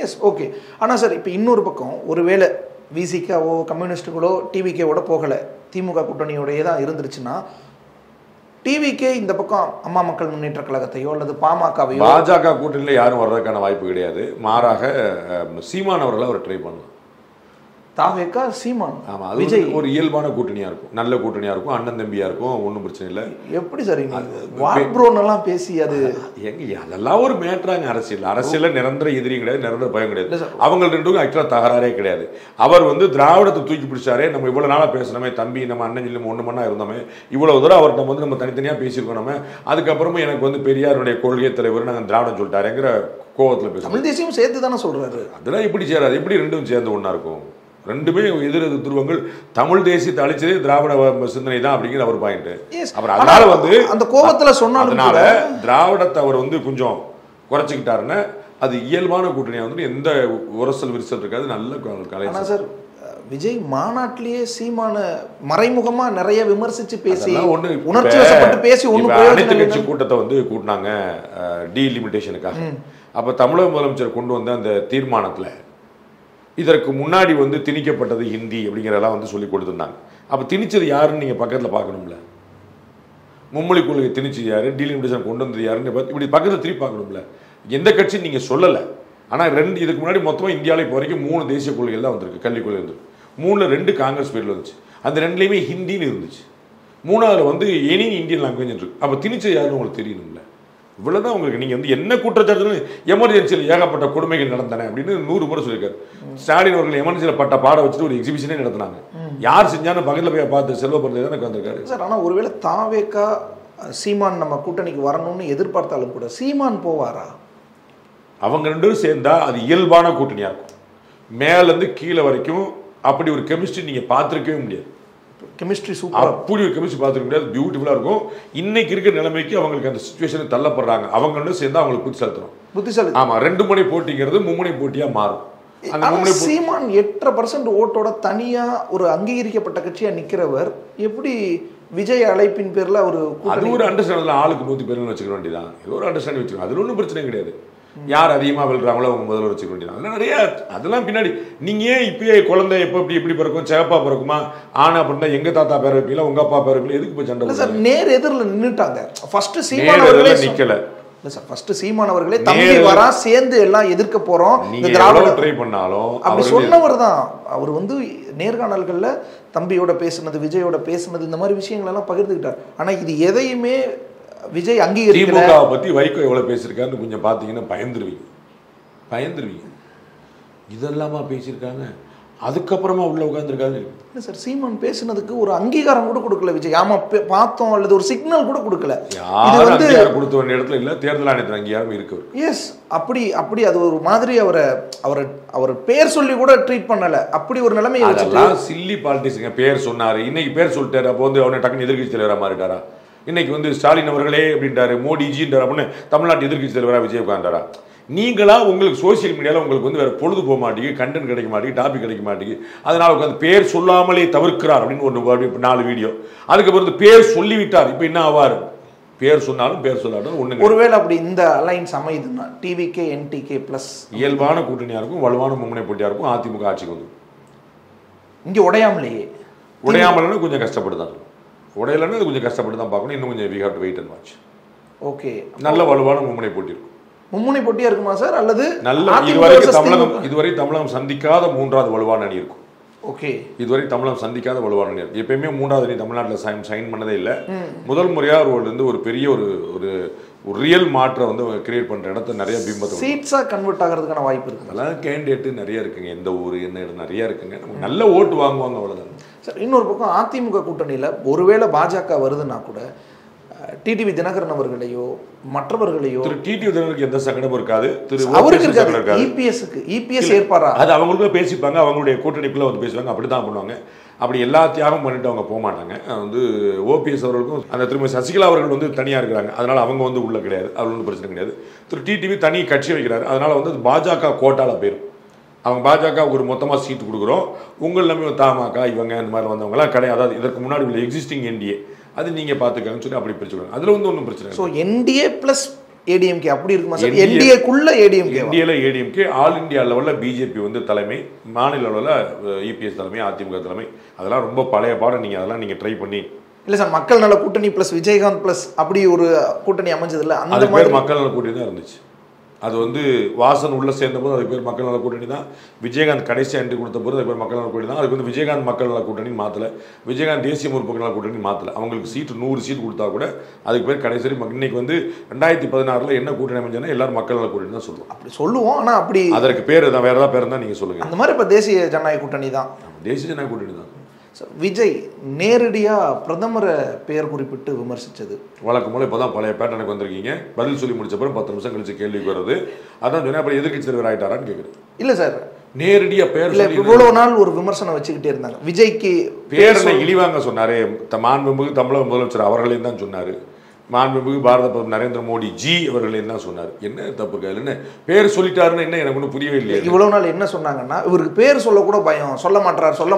S, okay. ஆனால் சார், இப்போ இன்னொரு பக்கம் ஒருவேளை விசிகாவோ கம்யூனிஸ்டுகளோ டிவிகேவோட போகலை, திமுக கூட்டணியோடையே தான் இருந்துருச்சுன்னா, டிவிகே இந்த பக்கம் அம்மா மக்கள் முன்னேற்ற கழகத்தையோ அல்லது பாமகவையோ, பாஜக கூட்டணியில் யாரும் வர்றதுக்கான வாய்ப்பு கிடையாது. மாறாக சீமான் அவர்களை அவர் ட்ரை பண்ணலாம். தாவேக்கா, சீமான், ஆமாம், அது விஜய் ஒரு இயல்பான கூட்டணியாக இருக்கும், நல்ல கூட்டணியாக இருக்கும், அண்ணன் தம்பியாக இருக்கும், ஒன்றும் பிரச்சனை இல்லை. எப்படி சார் வார்ப்ரோன்னெல்லாம் பேசி அது எங்க அதெல்லாம் ஒரு மேட்ராங்க. அரசியலில் நிரந்தர எதிரி கிடையாது, நிரந்தர பயம் கிடையாது. அவங்க 2 பேரும் ஆக்சுவலாக தகராறே கிடையாது. அவர் வந்து திராவிடத்தை தூக்கி பிடிச்சாரே, நம்ம இவ்வளோ நாளாக பேசணுமே, தம்பி நம்ம அண்ணன் சொல்லி 1 மணி நேரம் இருந்தோமே, இவ்வளோ தூரம் அவர்கிட்ட வந்து நம்ம தனித்தனியாக பேசியிருக்கோம். நம்ம அதுக்கப்புறமா எனக்கு வந்து பெரியாருடைய கொள்கை தலைவர் நாங்கள் திராவிடம் சொல்லிட்டாருங்கிற கோவத்தில் பேசுவோம். தமிழ் தேசியம் சேர்த்து தானே சொல்கிறாரு. அதெல்லாம் எப்படி சேராது, எப்படி 2ம் சேர்ந்து ஒன்றா இருக்கும்? 2மே எதிர் துருவங்கள். தமிழ் தேசியத்தை அழிச்சதே திராவிட சிந்தனை தான் அப்படிங்கிற அவர் பாயிண்ட். அப்புறம் அதனால வந்து அந்த கோபத்தில் சொன்னால திராவிடத்தை அவர் வந்து கொஞ்சம் குறைச்சிக்கிட்டாருன்னா அது இயல்பான கூட்டணியாக வந்து எந்த உரசல் விரிசல் இருக்காது. நல்ல கலை. ஆனால் சார், விஜய் மாநாட்டிலேயே சீமான மறைமுகமா நிறைய விமர்சிச்சு பேசி உணர்ச்சி வசப்பட்டு பேசி அனைத்து கட்சி கூட்டத்தை வந்து கூட்டினாங்க டீலிமிட்டேஷனுக்காக. அப்போ தமிழக முதலமைச்சர் கொண்டு வந்த அந்த தீர்மானத்தில் இதற்கு முன்னாடி வந்து திணிக்கப்பட்டது ஹிந்தி அப்படிங்கிறதெல்லாம் வந்து சொல்லி கொடுத்துருந்தாங்க. அப்போ திணிச்சது யாருன்னு நீங்கள் பக்கத்தில் பார்க்கணும்ல. மும்மொழி கொள்கை திணிச்சது யாரு, டீலிமிட்டேஷன் கொண்டு வந்தது யாருன்னு இப்படி பக்கத்தில் திருப்பி பார்க்கணும்ல. எந்த கட்சின்னு நீங்கள் சொல்லலை. ஆனால் இதுக்கு முன்னாடி மொத்தமாக இந்தியாவில் இப்போ வரைக்கும் 3 தேசிய கொள்கைகள் தான் வந்திருக்கு, கல்விக் கொள்கை இருந்திருக்கு. 3ல் 2 காங்கிரஸ் பேரில் இருந்துச்சு. அந்த 2லேயுமே ஹிந்தின்னு இருந்துச்சு. 3வது வந்து எனி இந்தியன் லாங்குவேஜ் இருக்கு. அப்போ திணிச்சது யாருன்னு உங்களுக்கு தெரியணும்ல. இவ்வளோதான் உங்களுக்கு. நீங்கள் வந்து என்ன குற்றச்சாட்டு, எமர்ஜென்சியில் ஏகப்பட்ட கொடுமைகள் நடந்தன அப்படின்னு 100 முறை சொல்லியிருக்காரு. ஸ்டாலின் அவர்கள் எமர்ஜென்சியில் பட்ட பாட வச்சுட்டு ஒரு எக்ஸிபிஷனே நடத்தினாங்க. யார் செஞ்சாலும் பக்கத்தில் போய் பார்த்து செல்வப்படுறது தான் வந்திருக்காரு சார். ஆனால் ஒருவேளை தாவேக்கா சீமான் நம்ம கூட்டணிக்கு வரணும்னு எதிர்பார்த்தாலும் கூட சீமான் போவாரா? அவங்க 2 பேரும் சேர்ந்தா அது இயல்பான கூட்டணியாக இருக்கும். மேலேருந்து கீழே வரைக்கும் அப்படி ஒரு கெமிஸ்ட்ரி நீங்கள் பார்த்துருக்கவே முடியாது. Chemistry super. அப்படி ஒரு கெமிஸ்ட்ரி பார்த்துருக்க முடியாது. பியூட்டிஃபுல்லாக இருக்கும். இன்னைக்கு இருக்கிற நிலைமைக்கு அவங்களுக்கு அந்த சிச்சுவேஷனுக்கு தள்ளப்படுறாங்க. அவங்க 2 சேர்ந்து அவங்களுக்கு புத்திசாலித்தனம். ஆமாம், 2 முனை போட்டிங்கிறது மும்முனை போட்டியாக மாறும். அந்த சீமான் 8% ஓட்டோட தனியாக ஒரு அங்கீகரிக்கப்பட்ட கட்சியாக நிற்கிறவர் எப்படி விஜய் அழைப்பின் பேர்ல ஒரு அது ஒரு அண்டர்ஸ்டாண்டில் ஆளுக்கு 100 பேர்னு வச்சுக்க வேண்டியதான். ஏதோ ஒரு அண்டர்ஸ்டாண்டிங் வச்சுக்கணும். அதில் ஒன்றும் பிரச்சனை கிடையாது. யார் அதிகமாக வெல்றாங்களோ அவங்க முதல்ல வச்சுக்க வேண்டியதான். அதெல்லாம் நிறையா அதெல்லாம் பின்னாடி நீங்கள் ஏன் இப்பயே குழந்தை எப்போ எப்படி பிறக்கும், சிவப்பா பிறக்குமா, ஆனா அப்படின்னா எங்க தாத்தா பேர வைப்பீங்களா உங்க அப்பா பேர வைப்பீங்களா, எதுக்கு போய் சண்டை சார்? நேர் எதிரில் நின்றுட்டாங்க. ஃபர்ஸ்ட் சீமானவர்களே நிக்கல. இல்ல சார், ஃபர்ஸ்ட் சீமானவர்களே தம்பி வரா சேர்ந்து எல்லாம் எதிர்க்க போறோம் நீங்க திராவிட ட்ரை பண்ணாலும் அப்படி சொன்னவர் தான். அவர் வந்து நேர்காணல்கள்ல தம்பியோட பேசுனது, விஜயோட பேசுனது, இந்த மாதிரி விஷயங்கள் எல்லாம் பகிர்ந்துக்கிட்டார். ஆனா இது எதையுமே விஜய் அங்கீகரிக்கல. திமுகவை பத்தி வைகோ எவ்வளவு பேசியிருக்காருன்னு கொஞ்சம் பார்த்தீங்கன்னா பயந்துருவீங்க. இதெல்லாமா பேசியிருக்காங்க, அதுக்கப்புறமா உள்ள உட்காந்துருக்காங்க. இல்லை சார், சீமான் பேசுனதுக்கு ஒரு அங்கீகாரம் கூட கொடுக்கல விஜய். ஆமா பார்த்தோம் அல்லது ஒரு சிக்னல் கூட கொடுக்கல. யாரும் அங்கீகாரம் கொடுத்த வேண்டிய இடத்துல இல்லை, தேர்தல் ஆணையத்தில் அங்கீகாரம் இருக்கு. எஸ், அப்படி அது ஒரு மாதிரி அவர் பேர் சொல்லி கூட ட்ரீட் பண்ணல. அப்படி ஒரு நிலைமை. அதெல்லாம் சில்லி பாலிட்டிக்ஸுங்க. பேர் சொன்னாரு, இன்னைக்கு பேர் சொல்லிட்டாரு, அப்போ வந்து அவனை டக்குன்னு எதிர்கட்சி தலைவராக மாறிட்டாரா? இன்னைக்கு வந்து ஸ்டாலின் அவர்களே அப்படின்றாரு, மோடிஜின்றார் அப்படின்னு தமிழ்நாட்டு எதிர்கட்சி தலைவராக விஜய் உட்கார்ந்தாரா? நீங்களா உங்களுக்கு சோசியல் மீடியாவில் உங்களுக்கு வந்து வேற பொழுது போக மாட்டேங்குது, கண்டென்ட் கிடைக்க மாட்டேங்குது, டாபிக் கிடைக்க மாட்டேங்குது, அதனால உட்காந்து பேர் சொல்லாமலே தவிர்க்கிறார் அப்படின்னு ஒரு 4 வீடியோ. அதுக்கப்புறம் பேர் சொல்லிவிட்டார், இப்போ என்ன ஆவார்? பேர் சொன்னாலும் பேர் சொல்லாலும் ஒண்ணு. ஒருவேளை அப்படி இந்த அலைன்ஸ் அமைதுன்னா டிவிகே என்டிகே பிளஸ் இயல்பான கூட்டணியா இருக்கும், வலுவான மும்முனை போட்டியா இருக்கும். அதிமுக ஆட்சிக்கு வந்து இங்க உடையாமலன்னு கொஞ்சம் கஷ்டப்படுதான். உடையலன்னு அது கொஞ்சம் கஷ்டப்பட்டு தான் பார்க்கணும். இன்னும் கொஞ்சம் we have to wait and watch. Okay, நல்ல வலுவான மும்முனை போட்டி இருக்கும். மும்முனை போட்டியா இருக்குமா சார்? அல்லது நல்ல இதுவரை தமிழகம் சந்திக்காத 3வது வலுவான அணி இருக்கும். ஓகே, இதுவரை தமிழகம் சந்திக்காத வலுவான அணி இருக்கும். எப்பயுமே 3வது அணி தமிழ்நாட்டில் சைன் பண்ணதே இல்லை. முதல் முறையாக ஒரு பெரிய ஒரு ரியல் மாற்றம் வந்து கிரியேட் பண்ற இடத்த நிறைய பிம்பத்தை சீட்ஸா கன்வெர்ட் ஆகிறதுக்கான வாய்ப்பு இருக்கு. அதெல்லாம் கேண்டிடேட் நிறைய இருக்குங்க. எந்த ஊர் என்ன இடம் நிறைய இருக்குங்க. நல்ல ஓட்டு வாங்குவாங்க, அவ்வளவுதான் சார். இன்னொரு பக்கம் அதிமுக கூட்டணியில ஒருவேளை பாஜக வருதுன்னா கூட டிடிவி தினகரன் அவர்களையோ மற்றவர்களையோ டிடிவி தினகரனுக்கு எந்த சங்கடமும் இருக்காது. அவருக்கு இருக்காது. இபிஎஸ் ஏற்பாரா? அது அவங்களுக்குள்ள பேசிப்பாங்க, அவங்களுடைய கூட்டணிக்குள்ள வந்து பேசுவாங்க, அப்படிதான் பண்ணுவாங்க. அப்படி எல்லா தியாகம் பண்ணிட்டு அவங்க போக மாட்டாங்க. வந்து ஓபிஎஸ் அவர்களுக்கும் அந்த திரும்ப சசிகலா அவர்கள் வந்து தனியாக இருக்கிறாங்க, அதனால அவங்க வந்து உள்ள கிடையாது, அது ஒன்றும் பிரச்சனை கிடையாது. டிடிவி தனி கட்சி வைக்கிறாரு, அதனால வந்து பாஜக கோட்டால போயிடும். அவங்க பாஜக ஒரு மொத்தமாக சீட்டு கொடுக்குறோம், உங்கள் எல்லாமே தமாக இவங்க இந்த மாதிரி வந்தவங்கலாம் கிடையாது. அதாவது இதற்கு முன்னாடி உள்ள எக்ஸிஸ்டிங் என்டிஏ அது நீங்கள் பார்த்துக்கன்னு சொல்லி அப்படி பிரிச்சுக்கணும். அதில் வந்து ஒன்றும் பிரச்சனை. ஸோ என்டிஏ ப்ளஸ் ஏடிஎம்கே அப்படி இருக்குமா சார்? என்டிஏக்குள்ள ஏடிஎம்கே ஆல் இந்தியா லெவலில் பிஜேபி வந்து தலைமை, மாநில லெவலில் இபிஎஸ் தலைமை, அதிமுக தலைமை. அதெல்லாம் ரொம்ப பழைய பாடம். அதெல்லாம் நீங்கள் ட்ரை பண்ணி இல்லை சார், மக்கள் நல கூட்டணி ப்ளஸ் விஜயகாந்த் ப்ளஸ் அப்படி ஒரு கூட்டணி அமைஞ்சதில்லை. அந்த பேர் மக்கள் நல கூட்டணி தான் இருந்துச்சு. அது வந்து வாசன் உள்ள சேர்ந்த போது அதுக்கு பேர் மக்கள் நல கூட்டணி தான். விஜயகாந்த் கடைசி என்ட்ரி கொடுத்த போது அதுக்கு பேர் மக்கள் நல கூட்டணி தான். அதுக்கு வந்து விஜயகாந்த் மக்கள் நல கூட்டணி மாற்றலை, விஜயகாந்த் தேசிய முற்போக்கு நல கூட்டணி மாற்றலை. அவங்களுக்கு சீட்டு 100 சீட் கொடுத்தா கூட அதுக்கு பேர் கடைசி. இன்னைக்கு வந்து 2016 என்ன கூட்டணி அமைஞ்சா எல்லாரும் மக்கள் நல கூட்டணி தான் சொல்லுவோம். அப்படி சொல்லுவோம். ஆனால் அப்படி அதற்கு பேர் தான், வேற ஏதாவது பேர் தான் நீங்கள் சொல்லுங்கள். அந்த மாதிரி இப்போ தேசிய ஜனநாயக கூட்டணி தான். தேசிய ஜனநாயக கூட்டணி தான். விஜய் நேரடியாக பிரதமரை பெயர் குறிப்பிட்டு விமர்சித்தது வழக்கம் போல. இப்போ தான் பழைய பேட்டனுக்கு வந்திருக்கீங்க. பதில் சொல்லி முடிச்ச பிறகு 10 நிமிஷம் கழிச்சு கேள்விக்கு வருது. அதான் சொன்னேன், அப்புறம் எதிர்க்கட்சி தலைவர் ஆகிட்டாரான்னு கேட்குறேன். இல்லை சார், நேரடியாக பேர் இல்லை. இவ்வளவு நாள் ஒரு விமர்சனம் வச்சுக்கிட்டே இருந்தாங்க. விஜய்க்கு பேர் இழிவாங்க சொன்னாரு. மாண்புமிகு தமிழக முதலமைச்சர் அவர்களையும் தான் சொன்னாரு. மாண்புமிகு பாரத பிரதமர் நரேந்திர மோடி ஜி அவர்களையும் தான் சொன்னார். என்ன தப்பு என்ன பேர் சொல்லிட்டாருன்னு என்ன எனக்கு ஒன்றும் புரியவே இல்லையா? இவ்வளவு நாள் என்ன சொன்னாங்கன்னா இவருக்கு பேர் சொல்ல கூட பயம், சொல்ல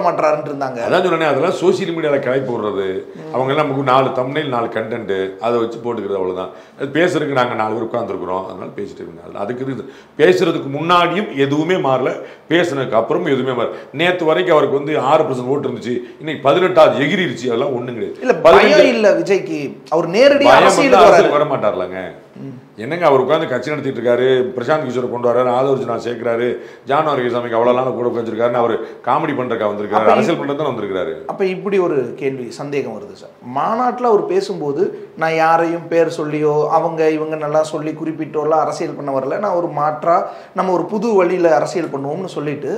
மாட்டாருன்னு இருந்தாங்க. அதான் சொன்னேன், அதெல்லாம் சோசியல் மீடியாவில் கிளப்பி போடுறது. அவங்க எல்லாம் நமக்கு 4 தம்ப்நெயில் 4 கண்டென்ட் அதை வச்சு போட்டுக்கிறது, அவ்வளோதான். அது பேசுறதுக்கு நாங்கள் 4 பேர் உட்காந்துருக்குறோம், அதனால பேசிட்டு இருக்கோம். அதுக்கு பேசுறதுக்கு முன்னாடியும் எதுவுமே மாறல, பேசுனதுக்கு அப்புறமும் எதுவுமே மாறல. நேற்று வரைக்கும் அவருக்கு வந்து 6% ஓட்டு இருந்துச்சு, இன்னைக்கு 18 எகிரிருச்சு. அதெல்லாம் ஒண்ணும் கிடையாது. இல்ல பயம் இல்ல விஜய்க்கு. அவர் நேரடியாக வர மாட்டார்லங்க. என்னங்க அவர் உட்காந்து கட்சி நடத்திட்டு இருக்காரு, பிரசாந்த் கிஷோரை கொண்டு வர்றாரு, ஆதரவு நான் சேர்க்கிறாரு, ஜான் ஆரோக்கியசாமிக்கு அவ்வளோ நாள் கூட உட்காந்துருக்காரு, அவர் காமெடி பண்றக்கா வந்திருக்காரு, அரசியல் பண்றது தான் வந்திருக்காரு. அப்ப இப்படி ஒரு கேள்வி சந்தேகம் வருது சார். மாநாட்டில் அவர் பேசும்போது நான் யாரையும் பேர் சொல்லியோ அவங்க இவங்க நல்லா சொல்லி குறிப்பிட்டோலாம் அரசியல் பண்ண வரல, நான் ஒரு மாற்றா நம்ம ஒரு புது வழியில அரசியல் பண்ணுவோம்னு சொல்லிட்டு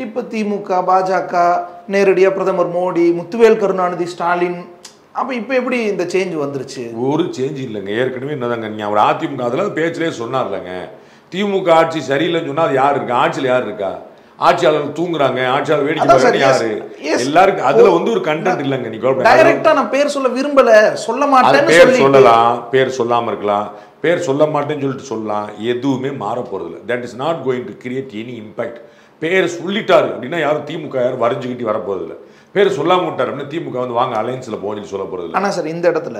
இப்போ திமுக பாஜக நேரடியாக பிரதமர் மோடி, முத்துவேல் கருணாநிதி, ஸ்டாலின், அப்போ இப்போ எப்படி இந்த சேஞ்ச் வந்துருச்சு? ஒரு சேஞ்ச் இல்லைங்க. ஏற்கனவே என்னதாங்க நீங்கள் அவர் அதிமுக அதெல்லாம் பேச்சிலே சொன்னார்லங்க, திமுக ஆட்சி சரியில்லைன்னு சொன்னால் அது யார் இருக்கா? ஆட்சியில் யார் இருக்கா? ஆட்சியாளர்கள் தூங்குறாங்க, ஆட்சியாளர் வேடிக்கை பார்க்கறது யாரு? எல்லாருக்கும் அதுல வந்து ஒரு கண்டென்ட் இல்லைங்க. நீ டைரக்டா நான் பேர் சொல்ல விரும்பல, சொல்ல மாட்டேன்னு பேர் சொல்லலாம், பேர் சொல்லாம இருக்கலாம், பேர் சொல்ல மாட்டேன்னு சொல்லிட்டு சொல்லலாம். எதுவுமே மாற போறது இல்லை. That is not going to create any impact. பேர் சொல்லிட்டாரு அப்படின்னா யாரும் திமுக யாரும் வரைஞ்சுக்கிட்டு வரப்போறதில்லை. பேர் சொல்லாம விட்டார் அப்படின்னா திமுக வந்து வாங்க அலையன்ஸில் போகணும்னு சொல்ல போறது. ஆனால் சார் இந்த இடத்துல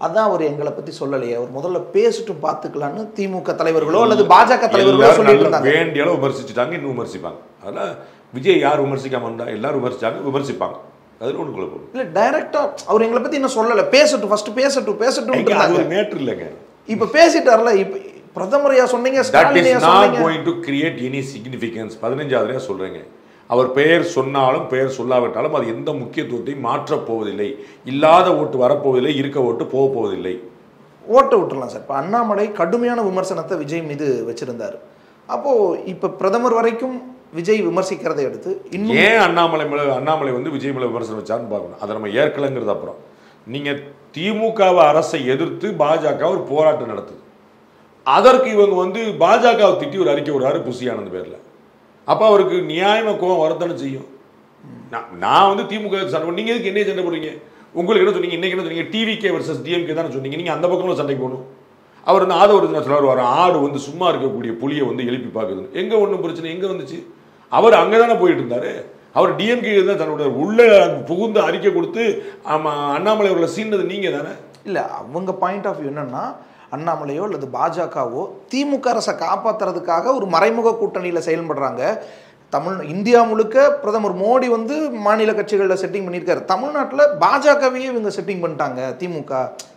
அதான் அவர் எங்களை பற்றி சொல்லலையே, அவர் முதல்ல பேசிட்டு பார்த்துக்கலான்னு திமுக தலைவர்களோ அல்லது பாஜக தலைவர்களோ சொல்லிட்டு இருந்தாங்க. வேண்டிய அளவு விமர்சிச்சுட்டாங்க, இன்னும் விமர்சிப்பாங்க. அதெல்லாம் விஜய் யார் விமர்சிக்காம இருந்தா எல்லாரும் விமர்சிச்சாங்க, விமர்சிப்பாங்க. அதில் ஒன்று குழப்பம் இல்லை. டைரக்டா அவர் எங்களை பற்றி இன்னும் சொல்லலை, பேசட்டும் ஃபர்ஸ்ட் பேசட்டும். அது ஒரு மேட்டர் இல்லைங்க. இப்போ பேசிட்டார்ல, இப்போ பிரதமரையா சொன்னீங்க, ஸ்டாலினையா சொன்னீங்க. going to create any significance. 15ஆவதா சொல்றேங்க. அவர் பெயர் சொன்னாலும் பெயர் சொல்லாவிட்டாலும் அது எந்த முக்கியத்துவத்தையும் மாற்றப் போவதில்லை. இல்லாத ஓட்டு வரப்போவதில்லை, இருக்க ஓட்டு போக போவதில்லை. ஓட்டை விட்டுலாம் சார். இப்போ அண்ணாமலை கடுமையான விமர்சனத்தை விஜய் மீது வச்சிருந்தார். அப்போ இப்போ பிரதமர் வரைக்கும் விஜய் விமர்சிக்கிறதை எடுத்து இன்னும் ஏன் அண்ணாமலை வந்து விஜய் மேல விமர்சனம் வச்சாருன்னு பார்க்கணும். அதை நம்ம ஏற்கலங்கிறது. அப்புறம் நீங்க திமுக அரசை எதிர்த்து பாஜக ஒரு போராட்டம் நடத்துது. அதற்கு இவங்க வந்து பாஜகவை திட்டி ஒரு அறிக்கை விடுறாரு புசியானந்த் பேர்ல. அப்போ அவருக்கு நியாயமா கோவம் வரத்தானே செய்யும். நான் வந்து திமுக சண்டை, நீங்க எதுக்கு என்ன சண்டை போடுறீங்க? உங்களுக்கு என்ன சொன்னீங்க? இன்னைக்கு என்ன சொன்னீங்க? டிவிகே வர்சஸ் டிஎம்கே தானே சொன்னீங்க. நீங்க அந்த பக்கம்ல சண்டைக்கு போகணும். அவர் வந்து ஆதரவு சொல்றாரு, வர ஆடு வந்து சும்மா இருக்கக்கூடிய புலியை வந்து எழுப்பி பார்க்குது. எங்க ஒன்றும் பிரச்சனை எங்க வந்துச்சு? அவர் அங்கதானே போயிட்டு இருந்தாரு. அவர் டிஎம்கே தான் தன்னுடைய உள்ள புகுந்து அறிக்கை கொடுத்து அண்ணாமலை அவர்களை சீண்டது நீங்க தானே. இல்ல, அவங்க பாயிண்ட் ஆஃப் வியூ என்னன்னா, அண்ணாமலையோ அல்லது பாஜகவோ திமுக அரசை காப்பாற்றுறதுக்காக ஒரு மறைமுக கூட்டணியில் செயல்படுறாங்க. இந்தியா முழுக்க பிரதமர் மோடி வந்து மாநில கட்சிகளில் செட்டிங் பண்ணியிருக்காரு. தமிழ்நாட்டில் பாஜகவையே இவங்க செட்டிங் பண்ணிட்டாங்க.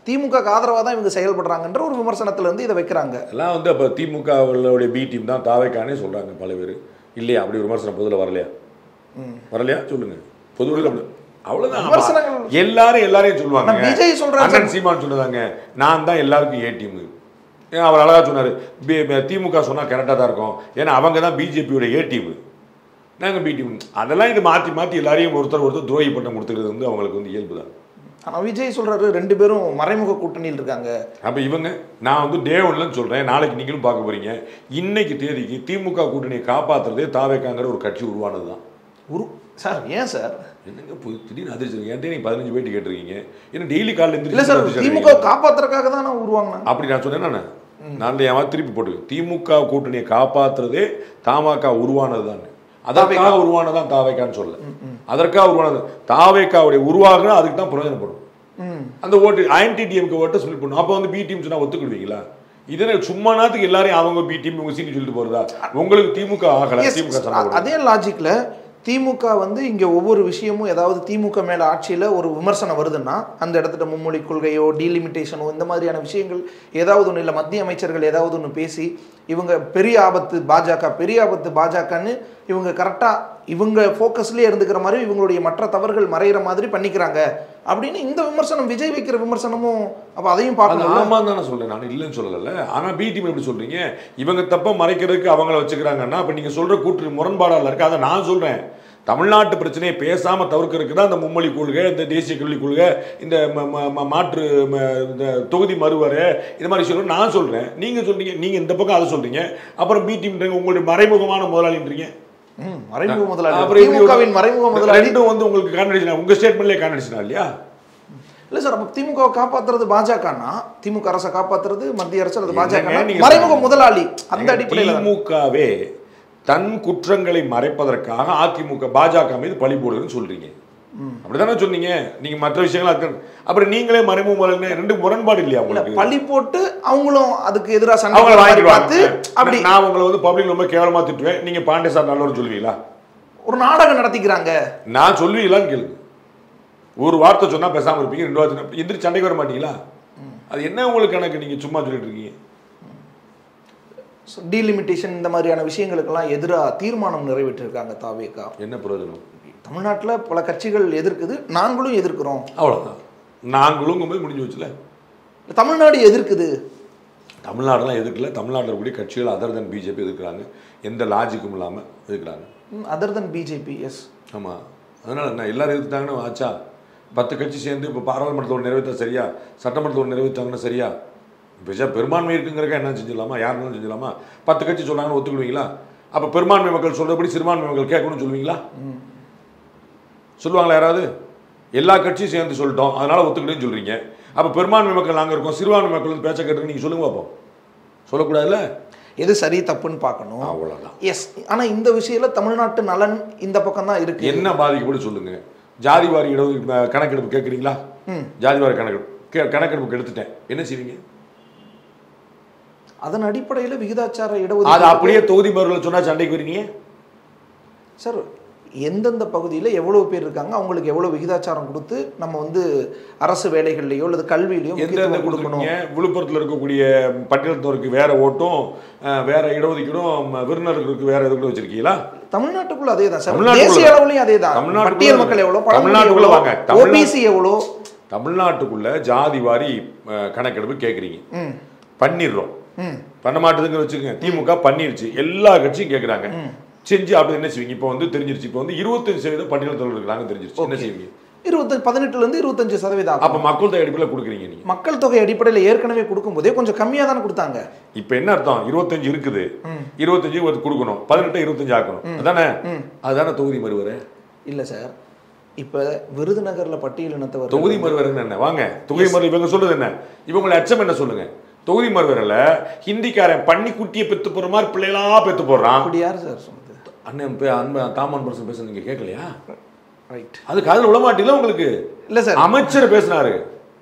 திமுக ஆதரவாக தான் இவங்க செயல்படுறாங்கன்ற ஒரு விமர்சனத்துல இருந்து இதை வைக்கிறாங்க. எல்லாம் வந்து அப்போ திமுகவுடைய பி டீம் தான் தாவைக்கானே சொல்றாங்க பல பேர். இல்லையா? அப்படி விமர்சனம் பொதுவில் வரலையா சொல்லுங்க. பொதுவில் அவ்வளவுதான். எல்லாரையும் சொல்லுவாங்க. விஜய் சொல்றாங்க, சீமான் சொன்னதாங்க, நான் தான் எல்லாருக்கும் ஏ டீம். அவர் அழகா சொன்னாரு, திமுக சொன்னா கரெக்டா தான் இருக்கும், ஏன்னா அவங்க தான் பிஜேபியோட ஏ டீம், நாங்க பி டீம். அதெல்லாம் இது மாத்தி எல்லாரையும் ஒருத்தர் துரோகி பட்டம் கொடுத்துக்கிறது வந்து அவங்களுக்கு வந்து இயல்பு தான். ஆனா விஜய் சொல்றாரு ரெண்டு பேரும் மறைமுக கூட்டணியில் இருக்காங்க. அப்ப இவங்க, நான் வந்து டே ஒன்லன்னு சொல்றேன், நாளைக்கு நீங்களும் பார்க்க போறீங்க. இன்னைக்கு தேதிக்கு திமுக கூட்டணியை காப்பாத்துறதே தாவேக்காங்கிற ஒரு கட்சி உருவானதுதான். சார் ஏன் சார் என்னங்க திடீர்னு அதிர்ச்சி? என்கிட்ட நீங்க 15 பேட்டி கேட்டிருக்கீங்க. ஏன்னா டெய்லி காலையில் இல்ல சார், திமுக காப்பாத்துறதுக்காக தான் நான் உருவாங்க. அப்படி நான் சொன்னேன். நான் ஏன் திருப்பி போட்டு திமுக கூட்டணியை காப்பாத்துறதே தமாக உருவானது தான். அதற்காக உருவானதான் தாவேக்கான்னு சொல்ல. அதற்காக உருவானது தாவேக்காவுடைய உருவாக அதுக்கு தான் பிரயோஜனப்படும். அந்த ஓட்டு INTDMK ஓட்டை ஸ்பிளிட் பண்ணும். அப்போ வந்து பி டீம் சொன்னா ஒத்துக்கிடுவீங்களா? இதனை சும்மா நாத்துக்கு எல்லாரையும் அவங்க பி டீம் உங்க சீனி சொல்லிட்டு போறதா? உங்களுக்கு திமுக ஆகல. திமுக அதே லாஜிக்ல திமுக வந்து இங்க ஒவ்வொரு விஷயமும், ஏதாவது திமுக மேல ஆட்சியில ஒரு விமர்சனம் வருதுன்னா அந்த இடத்துல மும்மொழி கொள்கையோ டீலிமிட்டேஷனோ இந்த மாதிரியான விஷயங்கள் ஏதாவது ஒன்று இல்லை, மத்திய அமைச்சர்கள் ஏதாவது ஒன்று பேசி இவங்க பெரிய ஆபத்து பாஜகன்னு இவங்க கரெக்டா இவங்க ஃபோக்கஸ்லேயே இருந்துக்கிற மாதிரி இவங்களுடைய மற்ற தவறுகள் மறைகிற மாதிரி பண்ணிக்கிறாங்க அப்படின்னு இந்த விமர்சனம் விஜய் வைக்கிற விமர்சனமும். அப்போ அதையும் பார்க்கணும். ஆமா தானே சொல்றேன், நான் இல்லைன்னு சொல்லல. ஆனா பி டீம் எப்படி சொல்றீங்க? இவங்க தப்ப மறைக்கிறதுக்கு அவங்கள வச்சுக்கிறாங்கன்னா அப்ப நீங்க சொல்ற கூற்று முரண்பாடால இருக்கு. அதை நான் சொல்றேன், தமிழ்நாட்டு பிரச்சனையை பேசாம தவிர்க்கிறதுக்கு தான் இந்த மும்மொழி கொள்கை, இந்த தேசிய கல்விக் கொள்கை, இந்த மாற்று தொகுதி மறுவரை, இந்த மாதிரி விஷயம் நான் சொல்றேன். நீங்க சொல்றீங்க, நீங்க இந்த பக்கம் அதை சொல்றீங்க. அப்புறம் பி டீம் உங்களுடைய மறைமுகமான முதலாளின்றீங்க. மறைமுக முதலாளி ரெண்டும் வந்து உங்களுக்கு கான்ட்ரடிக்ஷன், உங்க ஸ்டேட்மெண்ட்லயே கான்ட்ரடிக்ஷன் இல்லையா? இல்ல சார், அப்ப திமுக காப்பாத்துறது பாஜகனா, திமுக அரசை காப்பாத்துறது மத்திய அரசு அல்லது பாஜக மறைமுக முதலாளி. அந்த அடிப்படையில் திமுகவே தன் குற்றங்களை மறைப்பதற்காக அதிமுக பாஜக மீது பழி போடுதுன்னு சொல்றீங்க. அப்படிதானே சொன்னீங்க நீங்க. மற்ற விஷயங்களா அப்புறம் நீங்களே மறைமுக ரெண்டு முரண்பாடு இல்லையா? உங்களுக்கு பழி போட்டு அவங்களும் அதுக்கு எதிராக சண்டை பார்த்து அப்படி நான் உங்களை வந்து பப்ளிக் ரொம்ப கேவலமா திட்டுவேன், நீங்க பாண்டே சார் நல்லவர் சொல்லுவீங்களா? ஒரு நாடகம் நடத்திக்கிறாங்க நான் சொல்லுவீங்களான்னு கேளுங்க. ஒரு வார்த்தை சொன்னா பேசாம இருப்பீங்க, 2 வார்த்தை எந்திரிச்சு சண்டைக்கு வர மாட்டீங்களா? அது என்ன உங்களுக்கு கணக்கு? நீங்க சும்மா சொல்லிட்டு இருக்கீங்க. டீலிமிட்டேஷன் இந்த மாதிரியான விஷயங்களுக்கெல்லாம் எதிராக தீர்மானம் நிறைவேற்றிருக்காங்க தாவேகா. என்ன பிரயோஜனம்? தமிழ்நாட்டில் பல கட்சிகள் எதிர்க்குது, நாங்களும் எதிர்க்கிறோம். அவ்வளோதான். நாங்களும் முடிஞ்சு வச்சுல. தமிழ்நாடு எதிர்க்குது. தமிழ்நாடுலாம் எதிர்க்கல. தமிழ்நாட்டில் இருக்கக்கூடிய கட்சிகள் அதர் தன் பிஜேபி எதிர்க்கிறாங்க, எந்த லாஜிக்கும் இல்லாமல் எதிர்க்கிறாங்க. Other than BJP, yes. ஆமாம். அதனால் என்ன எல்லாரும் எதிர்த்தாங்கன்னா ஆச்சா? 10 கட்சி சேர்ந்து இப்போ பாராளுமன்றத்தில் நிறைவேற்ற சரியா, சட்டமன்றத்தில் நிறைவேற்றாங்கன்னா சரியா? இப்போ பெரும்பான்மை இருக்குங்கிறக்க என்ன செஞ்சிடலாமா? யாருன்னு செஞ்சிடலாமா? 10 கட்சி சொன்னாங்கன்னு ஒத்துக்கிடுவீங்களா? அப்போ பெரும்பான்மை மக்கள் சொல்றபடி சிறுபான்மை மக்கள் கேட்கணும்னு சொல்லுவீங்களா? சொல்லுவாங்களா யாராவது? எல்லா கட்சியும் சேர்ந்து சொல்லிட்டோம் அதனால ஒத்துக்கிட்டேன்னு சொல்றீங்க. அப்போ பெரும்பான்மை மக்கள் நாங்கள் இருக்கோம், சிறுபான்மை மக்கள் வந்து பேச்ச கேட்டு நீங்கள் சொல்லுங்க பார்ப்போம். சொல்லக்கூடாதுல்ல? எது சரி தப்புன்னு பார்க்கணும், அவ்வளவுதான். எஸ். ஆனா இந்த விஷயத்துல தமிழ்நாட்டு நலன் இந்த பக்கம் தான் இருக்கு. என்ன பாதிக்கப்படும் சொல்லுங்க. ஜாதிவாரி கணக்கெடுப்பு கேட்குறீங்களா? ஜாதிவாரி கணக்கெடுப்புக்கு எடுத்துட்டேன், என்ன செய்வீங்க? அதன் அடிப்படையில் விகிதாச்சார அது இடஒதுக்கீடு அப்படியே தொகுதி மறுகள் சொன்னா சண்டைக்கு வரீங்க சார். எந்தெந்த பகுதியில் எவ்வளவு பேர் இருக்காங்க, அவங்களுக்கு எவ்வளவு விகிதாச்சாரம் கொடுத்து நம்ம வந்து அரசு வேலைகள்லையோ அல்லது கல்வியிலையோ எந்த கொடுக்கணும். விழுப்புரத்தில் இருக்கக்கூடிய பட்டியலத்தோருக்கு வேற ஓட்டும் வேற இடஒதுக்கீடும் விருந்தினர்களுக்கு வேற இது கூட வச்சிருக்கீங்களா? தமிழ்நாட்டுக்குள்ள அதே தான் சார், தேசிய அளவுலையும் அதே தான். பட்டியல் மக்கள் எவ்வளவு, தமிழ்நாட்டுக்குள்ள வாங்க, ஓபிசி எவ்வளோ, தமிழ்நாட்டுக்குள்ள ஜாதி வாரி கணக்கெடுப்பு கேட்குறீங்க, பண்ணிடுறோம். பண்ண மாட்டேதுன்னு வச்சுக்கோங்க, திமுக பண்ணிருச்சு, எல்லா கட்சியும் கேட்குறாங்க, செஞ்சு அப்படி என்ன செய்வீங்க? இப்போ வந்து தெரிஞ்சிருச்சு, இப்போ வந்து 25% பட்டியல் இருக்கிறாங்க தெரிஞ்சிருச்சு, என்ன செய்வீங்க? 18% 25%. அப்ப மக்கள் தொகை அடிப்படையில் கொடுக்குறீங்க. நீங்க மக்கள் தொகை அடிப்படையில் ஏற்கனவே கொடுக்கும் போதே கொஞ்சம் கம்மியா தானே கொடுத்தாங்க. இப்ப என்ன அர்த்தம்? 25 இருக்குது, 25 கொடுக்கணும், 18 25 ஆக்கணும், அதானே? அதுதானே தொகுதி மறுவரை இல்ல சார். இப்ப விருதுநகர்ல பட்டியலினத்தவர் தொகுதி மறுவரை என்ன? வாங்க, தொகுதி மறு இவங்க சொல்றது என்ன? இவங்களோட அச்சம் என்ன சொல்லுங்க? தொகுதி மறுவரில் ஹிந்திக்காரன் பண்ணி குட்டியை பெத்து போற மாதிரி பிள்ளைகளா பெத்து போடுறான். அப்படி யாரு சார் சொன்னது? அண்ணன் தாமன் பர்சன் பேச நீங்க கேட்கலையா? ரைட். அது காதில் விழமாட்டில உங்களுக்கு? இல்ல சார், அமைச்சர் பேசினாரு,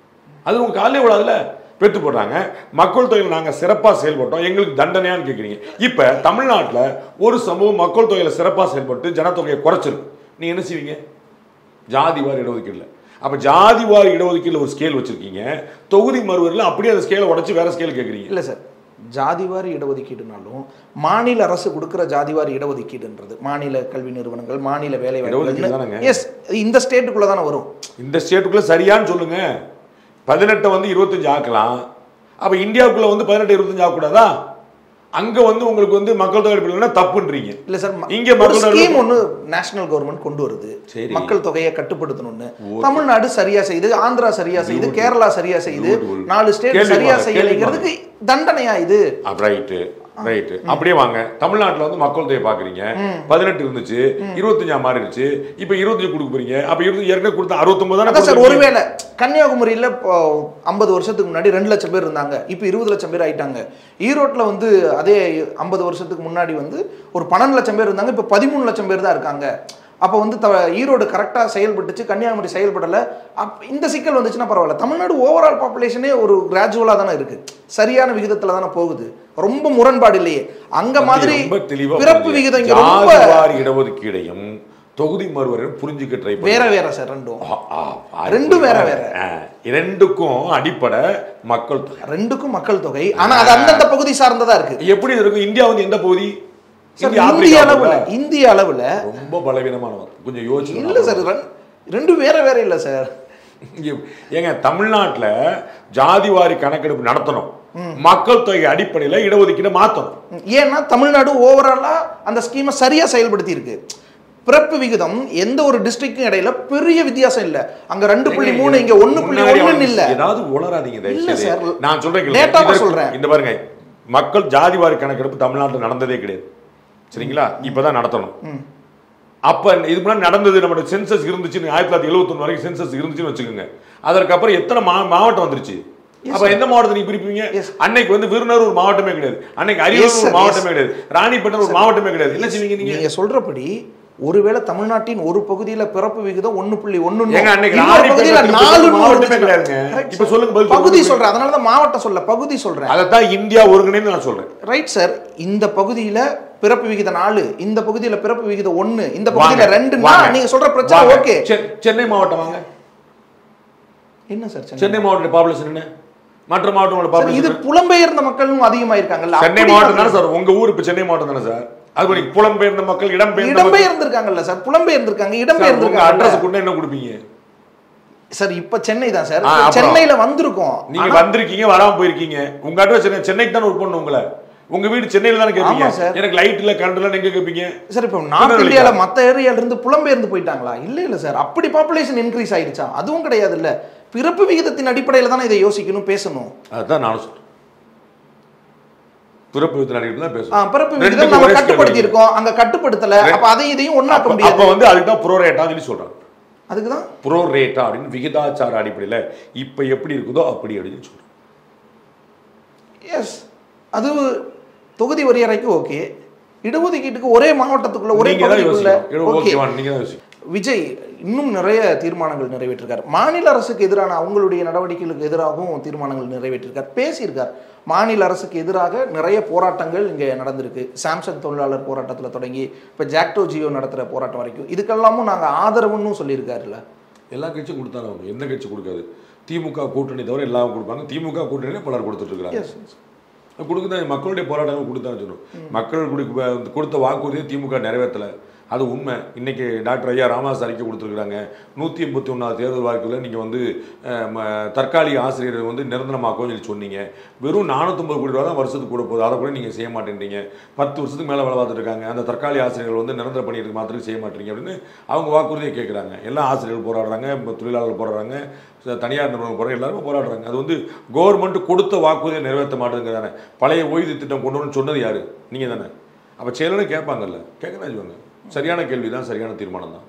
அது உங்க காலையே விழாதுல. பெத்து போடுறாங்க. மக்கள் தொகையில் நாங்க சிறப்பா செயல்பட்டோம், எங்களுக்கு தண்டனையான்னு கேட்குறீங்க. இப்ப தமிழ்நாட்டில் ஒரு சமூகம் மக்கள் தொகையில சிறப்பா செயல்பட்டு ஜனத்தொகையை குறைச்சிருக்கு, நீங்க என்ன செய்வீங்க? ஜாதிவாரி இடஒதுக்கீடுல. அப்ப ஜாதிவாரி இடஒதுக்கீடுல ஒரு ஸ்கேல் வச்சிருக்கீங்க, தொகுதி மறுவரில் அப்படியே அந்த ஸ்கேலை உடைச்சு வேற ஸ்கேல் கேட்குறீங்க. இல்ல சார், ஜாதிவாரி இடஒதுக்கீடுனாலும் மாநில அரசு கொடுக்கிற ஜாதிவாரி இடஒதுக்கீடுன்றது மாநில கல்வி நிறுவனங்கள், மாநில வேலை வாய்ப்பு, எஸ், இந்த ஸ்டேட்டுக்குள்ள தானே வரும். இந்த ஸ்டேட்டுக்குள்ள சரியான்னு சொல்லுங்க. 18 வந்து 25 ஆக்கலாம். அப்ப இந்தியாவுக்குள்ள வந்து 18 25 ஆகக்கூடாதா? அங்க வந்து உங்களுக்கு வந்து மக்கள் தொகை அடிப்படையில தப்புன்றீங்க. இல்ல சார், இங்க மக்கள் ஸ்கீம் ஒன்னு நேஷனல் கவர்மெண்ட் கொண்டு வருது, மக்கள் தொகையை கட்டுப்படுத்தணும்னு. தமிழ்நாடு சரியா செய்யுது, ஆந்திரா சரியா செய்யுது, கேரளா சரியா செய்யுது, 4 ஸ்டேட் சரியா செய்யலைங்கிறதுக்கு தண்டனையா இது? Right right. அப்படியே வாங்க, தமிழ்நாட்டில் வந்து மக்கள் தொகை பாக்குறீங்க, 18 இருந்துச்சு, 25 மாறிடுச்சு, இப்ப 25 கொடுக்க போறீங்க. அப்ப 20 ஏற்கனவே கொடுத்தா 69 தானே சார். ஒருவேளை கன்னியாகுமரியில 50 வருஷத்துக்கு முன்னாடி 2 லட்சம் பேர் இருந்தாங்க, இப்ப 20 லட்சம் பேர் ஆயிட்டாங்க. ஈரோட்டில் வந்து அதே 50 வருஷத்துக்கு முன்னாடி வந்து ஒரு 12 லட்சம் பேர் இருந்தாங்க, இப்ப 13 லட்சம் பேர் தான் இருக்காங்க. அப்போ வந்து ஈரோடு கரெக்டாக செயல்பட்டுச்சு, கன்னியாகுமரி செயல்படலை. இந்த சிக்கல் வந்துச்சுன்னா பரவாயில்ல. தமிழ்நாடு ஓவரால் பாப்புலேஷனே ஒரு கிராஜுவலாக தானே இருக்கு, சரியான விகிதத்தில் தானே போகுது, ரொம்ப முரண்பாடு இல்லையே. அங்க மாதிரி பிறப்பு விகிதம் இடஒதுக்கீடையும் தொகுதி மறுவரையும் புரிஞ்சுக்க ட்ரை வேற வேற சார். ரெண்டும் வேற வேற. இரண்டுக்கும் அடிப்படை மக்கள் தொகை, ரெண்டுக்கும் மக்கள் தொகை. ஆனா அது அந்தந்த பகுதி சார்ந்ததா இருக்கு. எப்படி இருக்கும்? இந்தியா வந்து எந்த பகுதி? இந்திய அளவுல ரொம்ப பலவீனமானவர். கொஞ்சம் யோசிச்சு இல்ல சார், ரெண்டும் வேற வேற இல்ல சார். ஏங்க, தமிழ்நாட்டில் ஜாதிவாரி கணக்கெடுப்பு நடத்தணும், மக்கள் தொகை அடிப்படையில் இடஒதுக்கீடு மாற்றணும். ஏன்னா தமிழ்நாடு ஓவராலா அந்த ஸ்கீமை சரியா செயல்படுத்தி இருக்கு. பிறப்பு விகிதம் எந்த ஒரு டிஸ்ட்ரிக்டும் இடையில பெரிய வித்தியாசம் இல்ல. அங்க 2.3, இங்க 1.1 இல்ல. ஏதாவது உளராதீங்க. இல்ல சார், நான் சொல்றேன். இந்த பாருங்க, மக்கள் ஜாதிவாரி கணக்கெடுப்பு தமிழ்நாட்டில் நடந்ததே கிடையாது, சரிங்களா? இப்பதான் நடத்தணும். அப்ப இது முன்னாடி நடந்தது, நம்மளோட சென்சஸ் இருந்துச்சு 1971 வரைக்கும் சென்சஸ் இருந்துச்சுன்னு வச்சுக்கோங்க. அதற்கப்புறம் எத்தனை மாவட்டம் வந்துருச்சு? அப்ப எந்த மாவட்டத்தை நீங்க பிரிப்பீங்க? அன்னைக்கு வந்து விருதுநகர் ஒரு மாவட்டமே கிடையாது, அன்னைக்கு அரியலூர் ஒரு மாவட்டமே கிடையாது, ராணிப்பேட்டை ஒரு மாவட்டமே கிடையாது. என்ன செய்வீங்க நீங்க? சொல்றபடி ஒருவேளை தமிழ்நாட்டின் ஒரு பகுதியில பிறப்பு விகிதம் 1.1, இப்ப சொல்லுங்க பகுதி சொல்றேன், அதனாலதான் மாவட்டம் சொல்ல பகுதி சொல்றேன். அதான் இந்தியா ஒருங்கிணைந்து நான் சொல்றேன். ரைட் சார், இந்த பகுதியில பிறப்பு விகிதம் 4, இந்த பகுதியில பிறப்பு விகிதம் 1, இந்த பகுதியில 2. நீங்க சொல்ற பிரச்சனை ஓகே. சென்னை மாவட்டம் வாங்க. என்ன சார் சென்னை மாவட்ட பாப்புலேஷன் என்ன? மற்ற மாவட்டங்களோட பாப்புலேஷன் இது புலம்பெயர்ந்த மக்களும் அதிகமா இருக்காங்கல்ல. சென்னை மாவட்டம் தானே சார் உங்க ஊர்? இப்ப சென்னை மாவட்டம் தானே சார். அது புலம்பெயர்ந்த மக்கள் இடம்பெயர்ந்திருக்காங்கல்ல சார், புலம்பெயர்ந்திருக்காங்க, இடம்பெயர்ந்திருக்காங்க. அட்ரஸ் கொண்டு என்ன கொடுப்பீங்க சார்? இப்ப சென்னை தான் சார், சென்னையில வந்திருக்கோம். நீங்க வந்திருக்கீங்க, வராம போயிருக்கீங்க. உங்க அட்ரஸ் சென்னைக்கு தான் ஒர்க் பண்ணணும். உங்களை உங்க வீடு சென்னையில தானே கேட்பீங்க. எனக்கு லைட் இல்ல, கரண்ட் இல்ல, எங்க கேட்பீங்க சார்? இப்ப நார்த் இந்தியால மத்த ஏரியால இருந்து புலம்பெயர்ந்து போயிட்டாங்களா? இல்ல இல்ல சார், அப்படி பாப்புலேஷன் இன்க்ரீஸ் ஆயிடுச்சா? அதுவும் கிடையாது. இல்ல, பிறப்பு விகிதத்தின் அடிப்படையில தானே இதை யோசிக்கணும், பேசணும். அதுதான் நானும் சொல்றேன். பிறப்பு விகிதத்தின் அடிப்படையில தான் பேசணும். பிறப்பு விகிதம் நம்ம கட்டுப்படுத்தி இருக்கோம், அங்க கட்டுப்படுத்தல. அப்ப அதை இதையும் ஒண்ணாக்க முடியாது. அப்ப வந்து அதுக்கு தான் ப்ரோ ரேட்டா சொல்லி சொல்றாங்க. அதுக்கு தான் ப்ரோ ரேட்டா அப்படின்னு விகிதாச்சார அடிப்படையில இப்ப எப்படி இருக்குதோ அப்படி அப்படின்னு சொல்றோம். எஸ், அது தொகுதி வரையறைக்கு ஓகே, இடஒதுக்கீட்டுக்கு ஒரே மாவட்டத்துக்குள்ள ஒரே பகுதிக்குள்ள ஓகே. விஜய் இன்னும் நிறைய தீர்மானங்கள் நிறைவேற்றிருக்கார். மாநில அரசுக்கு எதிரான அவங்களுடைய நடவடிக்கைகளுக்கு எதிராகவும் தீர்மானங்கள் நிறைவேற்றிருக்கார், பேசியிருக்கார். மாநில அரசுக்கு எதிராக நிறைய போராட்டங்கள் இங்கே நடந்திருக்கு. சாம்சங் தொழிலாளர் போராட்டத்தில் தொடங்கி இப்போ ஜாக்டோ ஜியோ நடத்துகிற போராட்டம் வரைக்கும் இதுக்கெல்லாமும் நாங்கள் ஆதரவுன்னு சொல்லியிருக்காருல்ல. எல்லா கட்சியும் கொடுத்தாங்க, அவங்க எந்த கட்சி கொடுக்காது. திமுக கூட்டணி தவிர எல்லாரும் கொடுப்பாங்க. திமுக கூட்டணியிலே பலர் கொடுத்துட்டு இருக்காங்க. கொடுக்குதான் மக்களுடைய போராட்டங்கள் கொடுத்தான்னு சொல்லணும். மக்கள் கொடுத்த வாக்குறுதியை திமுக நிறைவேற்றலை, அது உண்மை. இன்றைக்கி டாக்டர் ஐயா ராமதாஸ் அறிக்கை கொடுத்துருக்குறாங்க. 181வது தேர்தல் வாக்குல நீங்கள் வந்து தற்காலிக ஆசிரியர்கள் வந்து நிரந்தரமாக்கும்னு சொல்லி சொன்னீங்க. வெறும் 450 கோடி ரூபா தான் வருஷத்துக்கு கூட போகுது, அதை கூட நீங்கள் செய்ய மாட்டேன்றீங்க. 10 வருஷத்துக்கு மேலே வேலை பார்த்துட்டு இருக்காங்க, அந்த தற்காலிக ஆசிரியர்கள் வந்து நிரந்தர பணியிற்கு மாத்திரம் செய்ய மாட்டீங்க அப்படின்னு அவங்க வாக்குறுதியை கேட்குறாங்க. எல்லாம் ஆசிரியர்கள் போராடுறாங்க, தொழிலாளர்கள் போராடுறாங்க, தனியார் நிறுவனம் போகிற எல்லாருமே போராடுறாங்க. அது வந்து கவர்மெண்ட் கொடுத்த வாக்குறுதியை நிறைவேற்ற மாட்டேங்குது தானே. பழைய ஓய்வு திட்டம் கொண்டு வரணும்னு சொன்னது யாரு? நீங்கள் தானே. அப்போ செயலன்னு கேட்பாங்கல்ல, கேட்கதான் செய்வாங்க. சரியான கேள்வி தான், சரியான தீர்மானம் தான்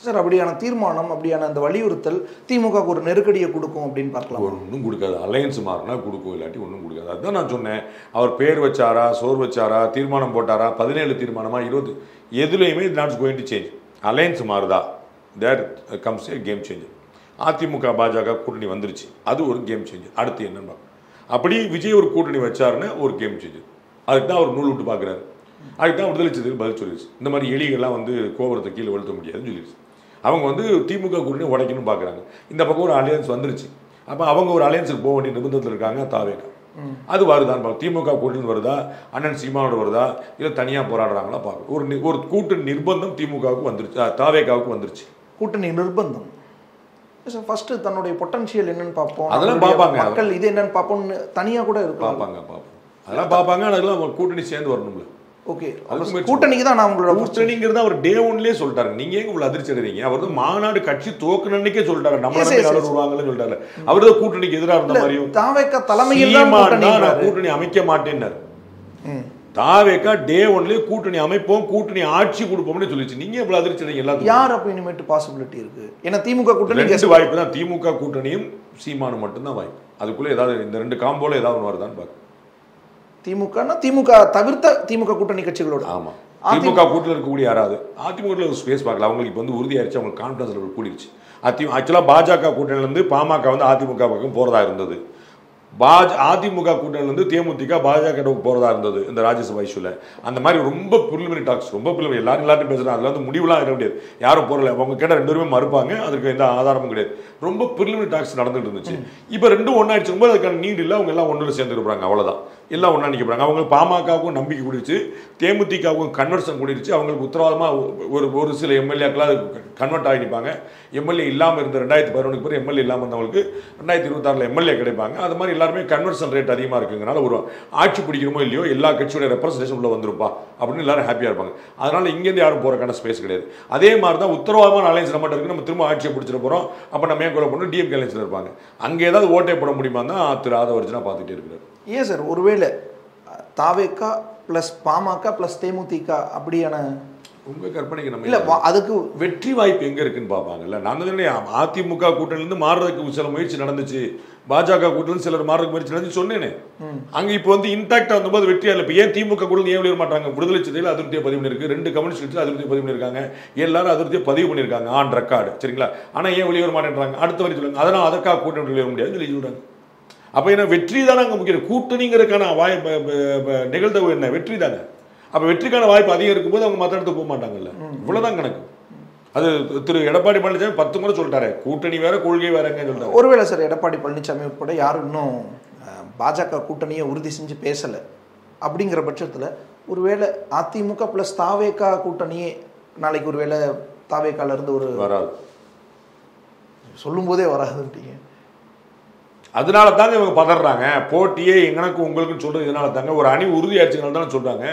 சார். அப்படியான தீர்மானம், அப்படியான அந்த வலியுறுத்தல் திமுக ஒரு நெருக்கடியை கொடுக்கும் அப்படின்னு பார்க்கலாம். ஒன்றும் கொடுக்காது. அலையன்ஸ் மாறினா கொடுக்கும், இல்லாட்டி ஒன்றும் கொடுக்காது. அதுதான் நான் சொன்னேன். அவர் பேர் வச்சாரா, சோர் வச்சாரா, தீர்மானம் போட்டாரா, 17 தீர்மானமா 20, எதுலையுமே it not going to change. Alliance மாறுதா, there comes a game changer. AIADMK BJP கூட்டணி வந்துருச்சு, அது ஒரு கேம் சேஞ்சர். அடுத்து என்னன்னு அப்படி விஜய் ஒரு கூட்டணி வச்சாருன்னு ஒரு கேம் சேஞ்சர். அதுக்கு தான் அவர் நூல் விட்டு பார்க்குறாரு. அதுக்கு தான் விடுதலை சிறுத்தைகள் பதில் சொல்லிடுச்சு. இந்த மாதிரி எலிகள்லாம் வந்து கோபுரத்தை கீழே வெளுத்த முடியாதுன்னு சொல்லிடுச்சு. அவங்க வந்து திமுக கூட்டணி உடைக்கணும்னு பார்க்குறாங்க. இந்த பக்கம் ஒரு அலையன்ஸ் வந்துருச்சு. அப்போ அவங்க ஒரு அலையன்ஸுக்கு போக வேண்டிய நிபந்தத்தில் இருக்காங்க. தாவேக்கா அது வருதான்னு பார்க்க. திமுக கூட்டணி வருதா, அண்ணன் சீமானோட வருதா, இல்லை தனியாக போராடுறாங்களா பார்க்க. ஒரு கூட்டணி நிர்பந்தம் திமுகவுக்கு வந்துருச்சு, தாவேக்காவுக்கு வந்துருச்சு. கூட்டணி நிர்பந்தம் ஃபர்ஸ்ட் தன்னுடைய பொட்டன்ஷியல் என்னன்னு பார்ப்போம். அதெல்லாம் பார்ப்பாங்க மக்கள், இது என்னன்னு பார்ப்போம்னு தனியாக கூட இருக்கு. பார்ப்பாங்க. அதெல்லாம் பார்ப்பாங்க. அதெல்லாம் கூட்டணி சேர்ந்து வரணும்ல. ஓகே, கூட்டணிக்கு தான் நான் உங்களோட கூட்டணிங்கிறத அவர் டே ஒன்லேயே சொல்லிட்டாரு. நீங்க எங்க இவ்வளவு அதிர்ச்சி அடைறீங்க? அவர் தான் மாநாடு கட்சி துவக்கணுன்னே சொல்லிட்டாரு, நம்ம வருவாங்கன்னு சொல்லிட்டாரு. அவர் தான் கூட்டணிக்கு எதிராக இருந்த மாதிரியும். தாவேக்கா தலைமையில் நான் கூட்டணி அமைக்க மாட்டேன்னாரு. தாவேக்கா டே ஒன்லேயே கூட்டணி அமைப்போம், கூட்டணி ஆட்சி கொடுப்போம்னு சொல்லிச்சு. நீங்க இவ்வளவு அதிர்ச்சி அடைங்க எல்லாரும். யார் அப்ப இனிமேட்டு பாசிபிலிட்டி இருக்கு? ஏன்னா திமுக கூட்டணி வாய்ப்பு தான். திமுக கூட்டணியும் சீமானும் மட்டும்தான் வாய்ப்பு. அதுக்குள்ள ஏதாவது இந்த ரெண்டு காம்போல ஏதாவது வருதான்னு பாரு. திமுக தவிர்த்த திமுக கூட்டணி கட்சிகளோட. ஆமா, திமுக கூட்டத்தில் இருக்கக்கூடிய யாராவது அதிமுக ஸ்பேஸ் பார்க்கல. அவங்களுக்கு இப்போ வந்து உறுதியாயிருச்சு, அவங்களுக்கு கான்ஃபிடன்ஸ் லெவல் கூடிருச்சு. ஆக்சுவலாக பாஜக கூட்டணியிலேருந்து பாமக வந்து அதிமுக பக்கம் போகிறதா இருந்தது. அதிமுக கூட்டணியிலேருந்து தேமுதிக பாஜக போகிறதா இருந்தது இந்த ராஜ்யசபா இஷ்யூவில். அந்த மாதிரி ரொம்ப ப்ரிலிமினரி டாக்ஸ், ரொம்ப ப்ரிலிமினரி. எல்லாரும் பேசுகிறாங்க. அதில் வந்து முடிவுலாம் இருக்க முடியாது, யாரும் போகல. அவங்க கேட்டால் 2 பேருமே மறுப்பாங்க, அதுக்கு எந்த ஆதாரமும் கிடையாது. ரொம்ப ப்ரிலிமினரி டாக்ஸ் நடந்துட்டு இருந்துச்சு. இப்போ 2 ஒன்றாயிடுச்சு போது அதுக்கான நீட் இல்லை. அவங்க எல்லாம் ஒன்று சேர்ந்து இருப்பாங்க, அவ்வளோதான். எல்லாம் ஒன்றா நிற்க போகிறாங்க. அவங்களுக்கு பாமகவுக்கும் நம்பிக்கை கூடிருச்சு, தேமுதிகவுக்கும் கன்வர்ஷன் கூடிருச்சு. அவங்களுக்கு உத்தரவாதமாக ஒரு சில எம்எல்ஏக்கெல்லாம் கன்வெர்ட் ஆகி நிற்பாங்க. எம்எல்ஏ இல்லாமல் இருந்த 2011 பிறகு எம்எல்ஏ இல்லாமல் இருந்தவங்களுக்கு 2026 எம்எல்ஏ கிடைப்பாங்க. அது மாதிரி எல்லாருமே கன்வர்ஷன் ரேட் அதிகமாக இருக்குங்கிறனால ஒரு ஆட்சி பிடிக்கிறமோ இல்லையோ எல்லா கட்சியோட ரெப்ரஸன்டேஷன் உள்ள வந்துருப்பா அப்படின்னு எல்லாரும் ஹாப்பியாக இருப்பாங்க. அதனால இங்கேருந்து யாரும் போகிறக்கான ஸ்பேஸ் கிடையாது. அதே மாதிரி தான் உத்தரவாதமான அலையன்ஸ் நம்மகிட்ட இருக்கு. நம்ம திரும்ப ஆட்சியை பிடிச்சிட போகிறோம். அப்போ நம்ம ஏன் கொலை பண்ணணும்? டிஎம்கே அலையன்ஸில் இருப்பாங்க. அங்கே ஏதாவது ஓட்டை போட முடியுமா தான் திரு ஆதவர்ஜனா பார்த்துட்டே இருக்கிறார். ஏன் சார், ஒருவேளை தாவேக்கா பிளஸ் பாமக பிளஸ் தேமுதிக அப்படியான உங்க கற்பனைக்கு நம்ம இல்ல, அதுக்கு வெற்றி வாய்ப்பு எங்க இருக்குன்னு பார்ப்பாங்கல்ல. நான் தான் அதிமுக கூட்டணியிலிருந்து மாறுறதுக்கு சில முயற்சி நடந்துச்சு, பாஜக கூட்டணி சிலர் மாறுறதுக்கு முயற்சி நடந்துச்சு சொன்னேனே. அங்க இப்போ வந்து இன்டாக்டா வந்தபோது வெற்றியா இல்லை. இப்போ ஏன் திமுக கூட்டணி ஏன் வெளியே மாட்டாங்க? விடுதலை சிறுத்தைகள் அதிருப்தியை பதிவு பண்ணிருக்கு, 2 கம்யூனிஸ்ட் கட்சியில் அதிருப்தியை பதிவு பண்ணியிருக்காங்க, எல்லாரும் அதிருப்தியை பதிவு பண்ணியிருக்காங்க ஆன் ரெக்கார்டு. சரிங்களா? ஆனா ஏன் வெளியே வர மாட்டேன்றாங்க? அடுத்த வரை சொல்லுங்க. அதனால் அதற்காக கூட்டணி வெளியே வர முடியாதுன்னு சொல்லி சொல்றாங்க. அப்போ என்ன வெற்றி தானே அங்கே முக்கியம். கூட்டணிங்கிறதுக்கான நிகழ்தகவு என்ன? வெற்றி தானே. அப்போ வெற்றிக்கான வாய்ப்பு அதிகம் இருக்கும்போது அவங்க மற்ற இடத்துக்கு போக மாட்டாங்கல்ல. இவ்வளோதான் கணக்கு. அது திரு எடப்பாடி பழனிசாமி 10 முறை சொல்லிட்டாரு, கூட்டணி வேற கொள்கை வேறங்க சொல்லிட்டாரு. ஒருவேளை சார் எடப்பாடி பழனிசாமி உட்பட யாரும் இன்னும் பாஜக கூட்டணியை உறுதி செஞ்சு பேசலை அப்படிங்கிற பட்சத்தில் ஒருவேளை அதிமுக பிளஸ் தாவேக்கா கூட்டணியே நாளைக்கு ஒருவேளை தாவேக்கால இருந்து ஒரு வராது சொல்லும் போதே வராதுட்டீங்க. அதனால தாங்க இவங்க பதறாங்க. போட்டியே எனக்கு உங்களுக்குன்னு சொல்றது இதனால தாங்க. ஒரு அணி உறுதியாச்சுனால தானே சொல்றாங்க.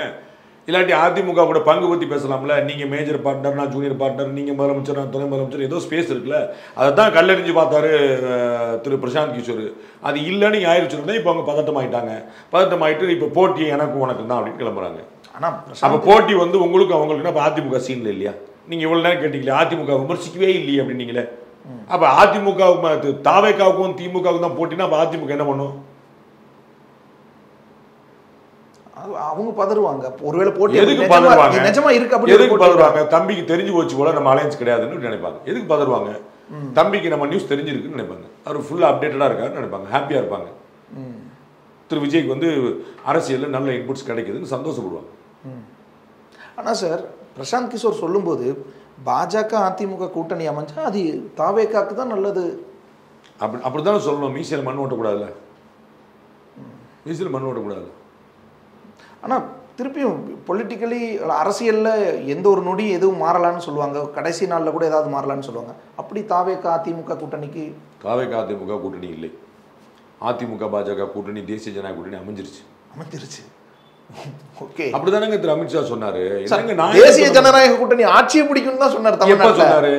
இல்லாட்டி அதிமுக கூட பங்கு பற்றி பேசலாம்ல. நீங்கள் மேஜர் பார்ட்னர், நான் ஜூனியர் பார்ட்னர், நீங்கள் முதலமைச்சர், நான் துணை முதலமைச்சர், ஏதோ ஸ்பேஸ் இருக்குல்ல. அதை தான் கல்லறிஞ்சு பார்த்தாரு திரு பிரசாந்த் கிஷோர். அது இல்லைன்னு ஆயிடுச்சுருந்தா இப்போ அவங்க பதட்டமாயிட்டாங்க. பதட்டமாயிட்டு இப்போ போட்டி எனக்கு உனக்கு தான் அப்படின்னு கிளம்புறாங்க. ஆனால் அப்போ போட்டி வந்து உங்களுக்கு அவங்களுக்குன்னா இப்போ அதிமுக சீனில் இல்லையா? நீங்கள் இவ்வளோ நேரம் கேட்டீங்களே அதிமுக விமர்சிக்கவே இல்லையே அப்படின்னீங்களே. அப்போ அதிமுக தாவேக்காவுக்கும் திமுகவுக்கும் தான் போட்டினா அப்போ அதிமுக என்ன பண்ணும்? அவங்க பதறுவாங்க. ஒருவேளை போட்டி எதுக்கு பதறுவாங்க? நிஜமா இருக்கு அப்படி எதுக்கு பதறுவாங்க? தம்பிக்கு தெரிஞ்சு போச்சு போல நம்ம அலையன்ஸ் கிடையாதுன்னு நினைப்பாங்க. எதுக்கு பதறுவாங்க? தம்பிக்கு நம்ம நியூஸ் தெரிஞ்சிருக்குன்னு நினைப்பாங்க. அவர் ஃபுல்லாக அப்டேட்டடாக இருக்காருன்னு நினைப்பாங்க. ஹாப்பியாக இருப்பாங்க. திரு விஜய்க்கு வந்து அரசியலில் நல்ல இன்புட்ஸ் கிடைக்குதுன்னு சந்தோஷப்படுவாங்க. ஆனால் சார், பிரசாந்த் கிஷோர் சொல்லும்போது பாஜக அதிமுக கூட்டணி அமைஞ்சா அது தாவேக்காக்கு தான் நல்லது அப்படித்தானே சொல்லணும். மீசியில் மண் ஓட்டக்கூடாதுல்ல, மீசியில் மண் ஓட்டக்கூடாது. ஆனால் திருப்பியும் பொலிட்டிக்கலி அரசியலில் எந்த ஒரு நொடி எதுவும் மாறலான்னு சொல்லுவாங்க. கடைசி நாளில் கூட ஏதாவது மாறலான்னு சொல்லுவாங்க. அப்படி தாவேக்கா அதிமுக கூட்டணிக்கு தாவேக்கா அதிமுக கூட்டணி இல்லை. அதிமுக பாஜக கூட்டணி தேசிய ஜனநாயக கூட்டணி அமைஞ்சிருச்சு. ஓகே, அப்படிதானங்க திரு அமித்ஷா சொன்னாரு. தேசிய ஜனநாயக கூட்டணி ஆட்சியை பிடிக்கும்னு தான் சொன்னார். தமிழ்நாட்டில் சொன்னாரு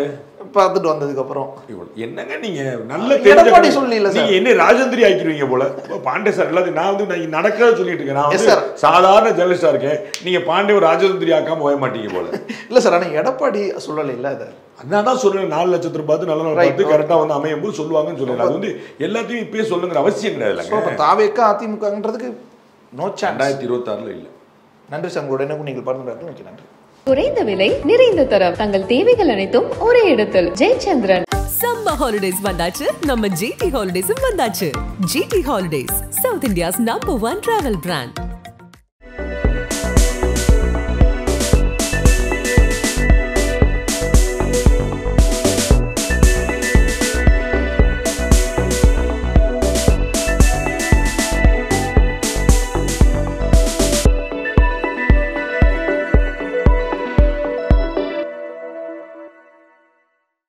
பார்த்துட்டு வந்ததுக்கு அப்புறம். என்னங்க நீங்க நல்ல எடப்பாடி சொல்லல, நீங்க என்ன ராஜேந்திரி ஆக்கிடுவீங்க போல. பாண்டே சார் எல்லாத்தையும் நான் வந்து நடக்கிறத சொல்லிட்டு இருக்கேன். நான் வந்து சாதாரண ஜெர்னலிஸ்டா இருக்கேன். நீங்க பாண்டே ஒரு ராஜேந்திரி ஆக்காம போக மாட்டீங்க போல. இல்ல சார், ஆனா எடப்பாடி சொல்லல. இல்ல அதை நான் தான் சொல்றேன். 4 லட்சத்தை பார்த்து நல்ல பார்த்து கரெக்டா வந்து அமையும் போது சொல்லுவாங்கன்னு சொல்லுங்க. அது வந்து எல்லாத்தையும் இப்பயே சொல்லுங்கிற அவசியம் கிடையாது. தாவேக்கா அதிமுகன்றதுக்கு நோ சான்ஸ் 2026 இல்ல. நன்றி சார், உங்களோட என்ன நீங்கள் பார்த்து நன்றி. குறைந்த விலை நிறைந்த தரம் தங்கள் தேவைகள் அனைத்தும் ஒரே இடத்தில். ஜெயச்சந்திரன். சம்மர் ஹாலிடேஸ் வந்தாச்சு, நம்ம ஜிடி ஹாலிடேஸும் வந்தாச்சு. GT holidays, south India's number 1 travel brand.